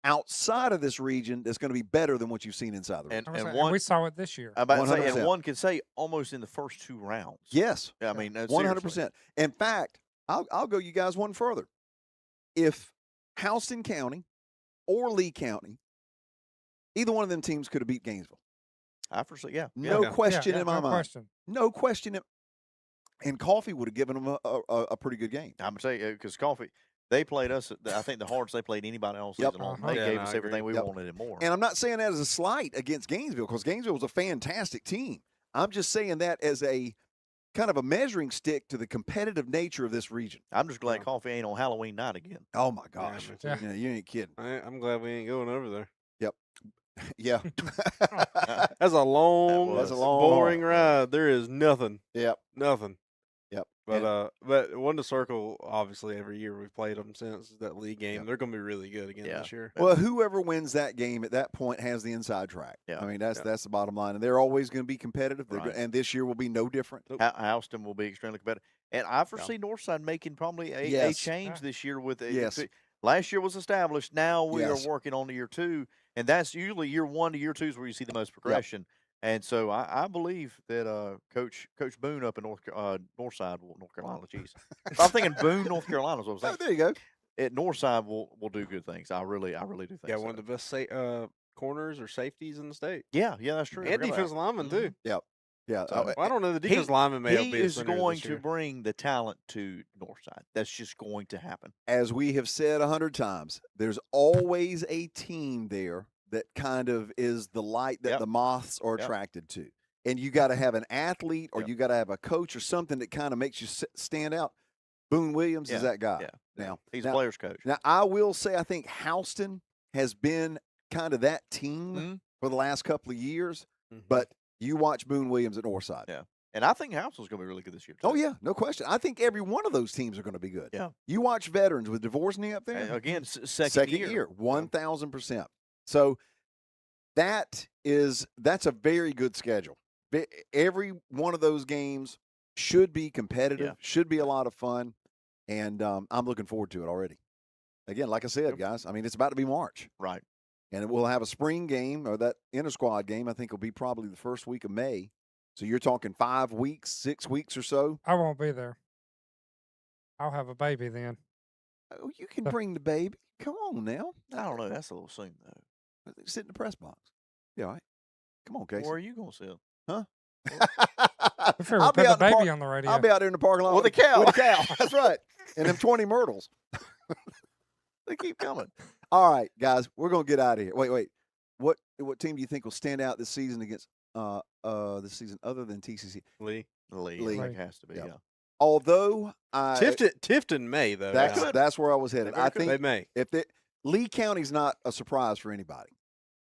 outside of this region that's going to be better than what you've seen inside the region. And we saw it this year. I'm about to say, 100%. and one could say almost in the first 2 rounds. Yes. I mean, 100%. In fact, I'll go you guys one further. If Houston County or Lee County, either one of them teams could have beat Gainesville. I foresee, yeah. No question in my no mind. question. No question. And Coffee would have given them a pretty good game. I'm going to say, because Coffee, they played us, I think, the hardest they played anybody all Yep. season long. Uh-huh. They Yeah, gave no, us I everything agree. we Yep. wanted and more. And I'm not saying that as a slight against Gainesville because Gainesville was a fantastic team. I'm just saying that as a kind of a measuring stick to the competitive nature of this region. I'm just glad Coffee ain't on Halloween night again. Oh, my gosh. me too. Yeah. You ain't kidding. I'm glad we ain't going over there. Yeah. That's a long, was. boring ride. There is nothing. Yep. Nothing. Yep. But one to circle, obviously, every year we've played them since that league game. Yep. They're going to be really good again this year. Well, whoever wins that game at that point has the inside track. Yeah. I mean, that's the bottom line. And they're always going to be competitive. Right. And this year will be no different. Houston will be extremely competitive. And I foresee Northside making probably a Yes. change this year with it. Yes. Last year was established. Now we Yes. are working on the year 2. And that's usually year 1 to year 2 is where you see the most progression. And so I believe that Coach Boone up in North Carolina, geez. I'm thinking Boone, North Carolina is what I was Oh, thinking. there you go. At Northside will do good things. I really do think Yeah, so. one of the best corners or safeties in the state. Yeah, that's true. I And forgot about defensive lineman, too. Yeah. So, I don't know. The defensive lineman may He be is going to bring the talent to Northside. That's just going to happen. As we have said 100 times, there's always a team there that kind of is the light that Yep. the moths are Yep. attracted to. And you got to have an athlete or Yep. you got to have a coach or something that kind of makes you stand out. Boone Williams is Yeah, that guy. yeah. Now, He's now- a player's coach. Now, I will say I think Houston has been kind of that team Mhm. for the last couple of years, Mhm. but you watch Boone Williams at Northside. Yeah. And I think Houston's going to be really good this year, too. Oh, yeah, no question. I think every one of those teams are going to be good. Yeah. You watch veterans with Dvorsny up there. And again, second year. 1,000%. So that's a very good schedule. Every one of those games should be competitive, Yeah. should be a lot of fun, and I'm looking forward to it already. Again, like I said, Yep. guys, I mean, it's about to be March, Right. and we'll have a spring game or that inter-squad game. I think will be probably the first week of May. So you're talking 5 weeks, 6 weeks or so. I won't be there. I'll have a baby then. Oh, you can bring the baby. Come on now. I don't know. That's a little soon, though. Sit in the press box. Yeah, all right. Come on, Casey. Where are you going to sit? Huh? We figure I'll put be the out in the baby park- on the radio. I'll be out there in the parking lot With a cow. With a cow. That's right. And them 20 myrtles. They keep coming. All right, guys, we're gonna get out of here. Wait. What team do you think will stand out this season against this season other than TCC? Lee. Lee. Lee. I think has to be, Yeah. yeah. Although Tifton may, though. that's where I was headed. I they think may. if Lee County's not a surprise for anybody.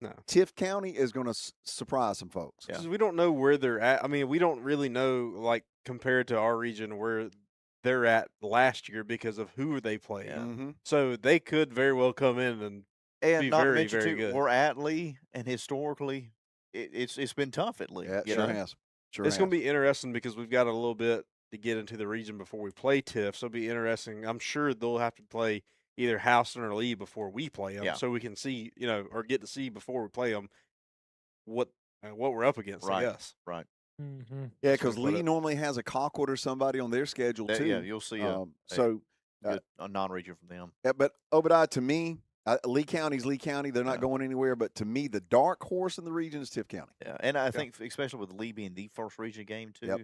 No. Tiff County is going to surprise some folks. Yeah. 'Cause we don't know where they're at. I mean, we don't really know, like, compared to our region, where they're at last year because of who they played. Yeah. Mm-hmm. So they could very well come in and And be not to very, mention very too, good. we're at Lee, and historically, it's been tough at Lee. Yeah, it you sure know? has. Sure It's has. going to be interesting because we've got a little bit to get into the region before we play TIFF. So it'll be interesting. I'm sure they'll have to play either Houston or Lee before we play them, Yeah. so we can see, or get to see before we play them what we're up against. I guess. Right. Mm-hmm. Yeah, That's what because we put Lee it. normally has a Colquitt or somebody on their schedule too. Yeah, you'll see so a non-region from them. Yeah, but Obadiah, to me, Lee County's Lee County. They're not Yeah. going anywhere. But to me, the dark horse in the region is Tift County. Yeah, and I think especially with Lee being the first region game too, Yep.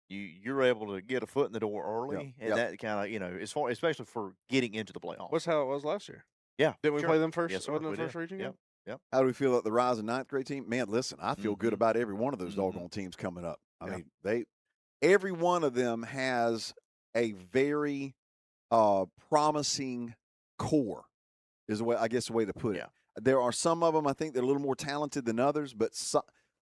you're able to get a foot in the door early, and Yep. that kind of as far especially for getting into the playoffs. What's how it was last year? Yeah, Didn't we sure. play them first? Yes, sir, Wasn't we it the first did. region game? Yep. How do we feel about the rising ninth grade team? Man, listen, I feel good Mhm. about every one of those Mhm. doggone teams coming up. I Yeah. mean, every one of them has a very promising core. Is the way the way to put it. Yeah. There are some of them I think they're a little more talented than others, but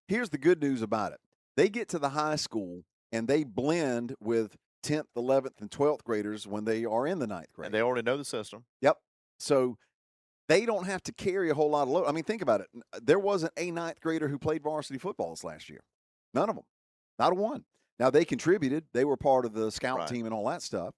here's the good news about it: they get to the high school and they blend with 10th, 11th, and 12th graders when they are in the ninth grade. And they already know the system. Yep. So they don't have to carry a whole lot of load. I mean, think about it. There wasn't a ninth grader who played varsity football this last year. None of them. Not a one. Now, they contributed. They were part of the scout Right. team and all that stuff.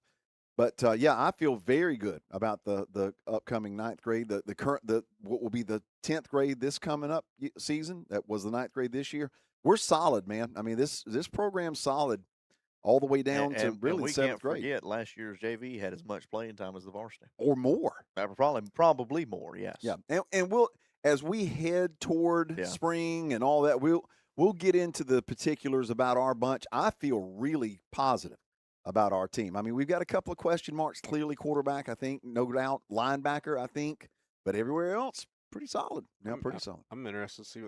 But, I feel very good about the upcoming ninth grade, what will be the 10th grade this coming up season. That was the ninth grade this year. We're solid, man. I mean, this program's solid all the way down to really we seventh can't grade. forget last year's JV had as much playing time as the varsity, Or more. probably more. Yes. Yeah, and we'll as we head toward spring and all that, we'll get into the particulars about our bunch. I feel really positive about our team. I mean, we've got a couple of question marks. Clearly, quarterback, I think, no doubt, linebacker, I think, but everywhere else, pretty solid. Yeah, pretty solid. I'm interested to see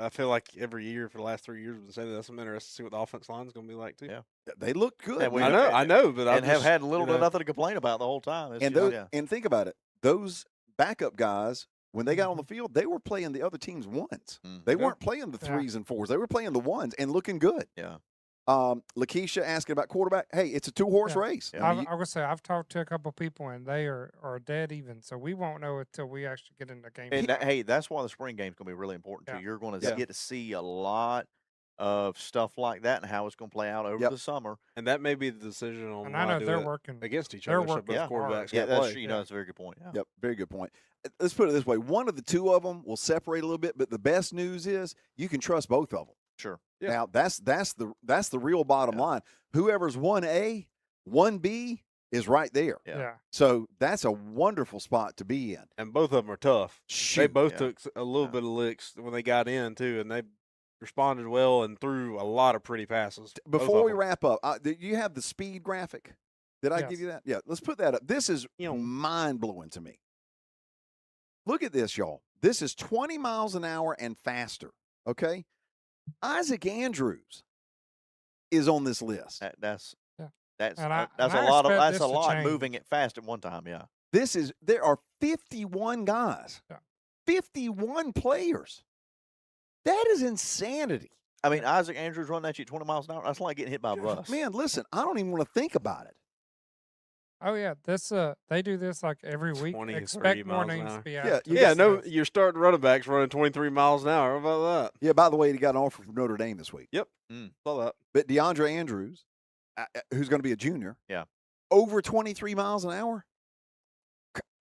I feel like every year for the last 3 years we've been saying this. I'm interested to see what the offense line is going to be like too. Yeah. They look good. And we- I know, but and I have had little to nothing to complain about the whole time. It's And just- and think about it, those backup guys. When they got on the field, they were playing the other team's ones. Mhm. They weren't playing the threes and fours. They were playing the ones and looking good. Yeah. Lakeisha asking about quarterback. Hey, it's a two-horse race. Yeah. I mean, I would say I've talked to a couple people and they are dead even, so we won't know until we actually get in the game. And hey, that's why the spring game's going to be really important too. Yeah. You're going to Yeah. get to see a lot of stuff like that and how it's going to play out over Yep. the summer. And that may be the decision on and why I know do they're it working. against each they're other. So working both hard. quarterbacks Yeah, got that's play. that's a very good point. Yeah. Yep, very good point. Let's put it this way: one of the two of them will separate a little bit, but the best news is you can trust both of them. Sure. Yeah. Now that's the real bottom line. Whoever's 1A, 1B is right there. Yeah. Yeah. So that's a wonderful spot to be in. And both of them are tough. They Shoot. both Yeah. took a little Yeah. bit of licks when they got in too, and they responded well and threw a lot of pretty passes. both Before of we them. wrap up, do you have the speed graphic? Did I give Yes. you that? Yeah, let's put that up. This is You know. mind blowing to me. Look at this, y'all. This is 20 miles an hour and faster. Okay, Isaac Andrews is on this list. That's Yeah. that's And I- that's and a I lot of expect that's this a to lot change. moving it fast at one time. Yeah. There are 51 guys, Yeah. 51 players. That is insanity. I mean, Isaac Andrews running at you at 20 miles an hour. That's like getting hit by a bus. Man, listen, I don't even want to think about it. Oh yeah, this they do this like every week. 20 to 30 Expect more miles an names hour. to be Yeah, added. to you Yeah, this no, list. you're starting running backs running 23 miles an hour. How about that? Yeah, by the way, he got an offer from Notre Dame this week. Saw that. But DeAndre Andrews, who's going to be a junior, Yeah. over 23 miles an hour.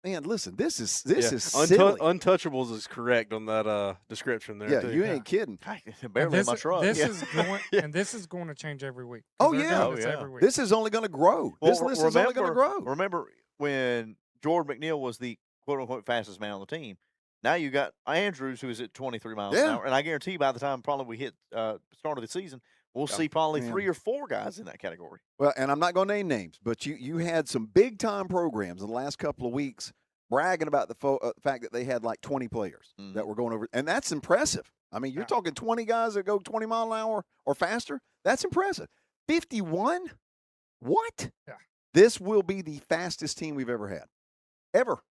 Man, listen, this is silly. Untouchables is correct on that description there. Yeah, too. you ain't kidding. And Barely in my truck. This Yeah. is going, Yeah. and this is going to change every week. Oh, They're yeah. doing Oh, this yeah. every week. This is only going to grow. This Well, list is only going to grow. Remember when Jordan McNeil was the quote unquote fastest man on the team? Now you got Andrews, who is at 23 miles an Yeah. hour, and I guarantee by the time probably we hit start of the season, we'll see probably Man. 3 or 4 guys in that category. Well, and I'm not going to name names, but you had some big time programs in the last couple of weeks bragging about the fact that they had like 20 players that were going over, and that's impressive. I mean, you're Yeah. talking 20 guys that go 20 mile an hour or faster. That's impressive. 51? What? Yeah. This will be the fastest team we've ever had, ever.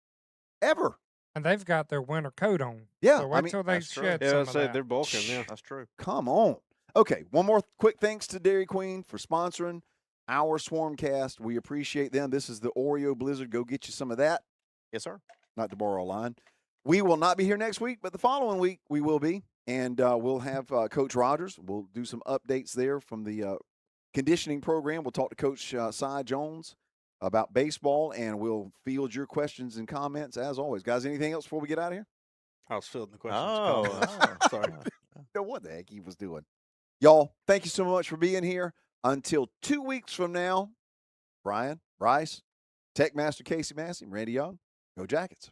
And they've got their winter coat on. Yeah, So I wait mean, till they that's true. shed Yeah, some I of said that. they're bulking. Yeah, That's true. Come on. Okay, one more quick thanks to Dairy Queen for sponsoring our Swarmcast. We appreciate them. This is the Oreo Blizzard. Go get you some of that. Yes, sir. Not to borrow a line. We will not be here next week, but the following week we will be. And we'll have Coach Rogers. We'll do some updates there from the conditioning program. We'll talk to Coach Cy Jones about baseball, and we'll field your questions and comments as always. Guys, anything else before we get out of here? I was fielding the questions. Oh, Sorry. Know what the heck he was doing. Y'all, thank you so much for being here. Until 2 weeks from now, Brian, Bryce, Tech Master Casey Massey, Randy Young, go Jackets.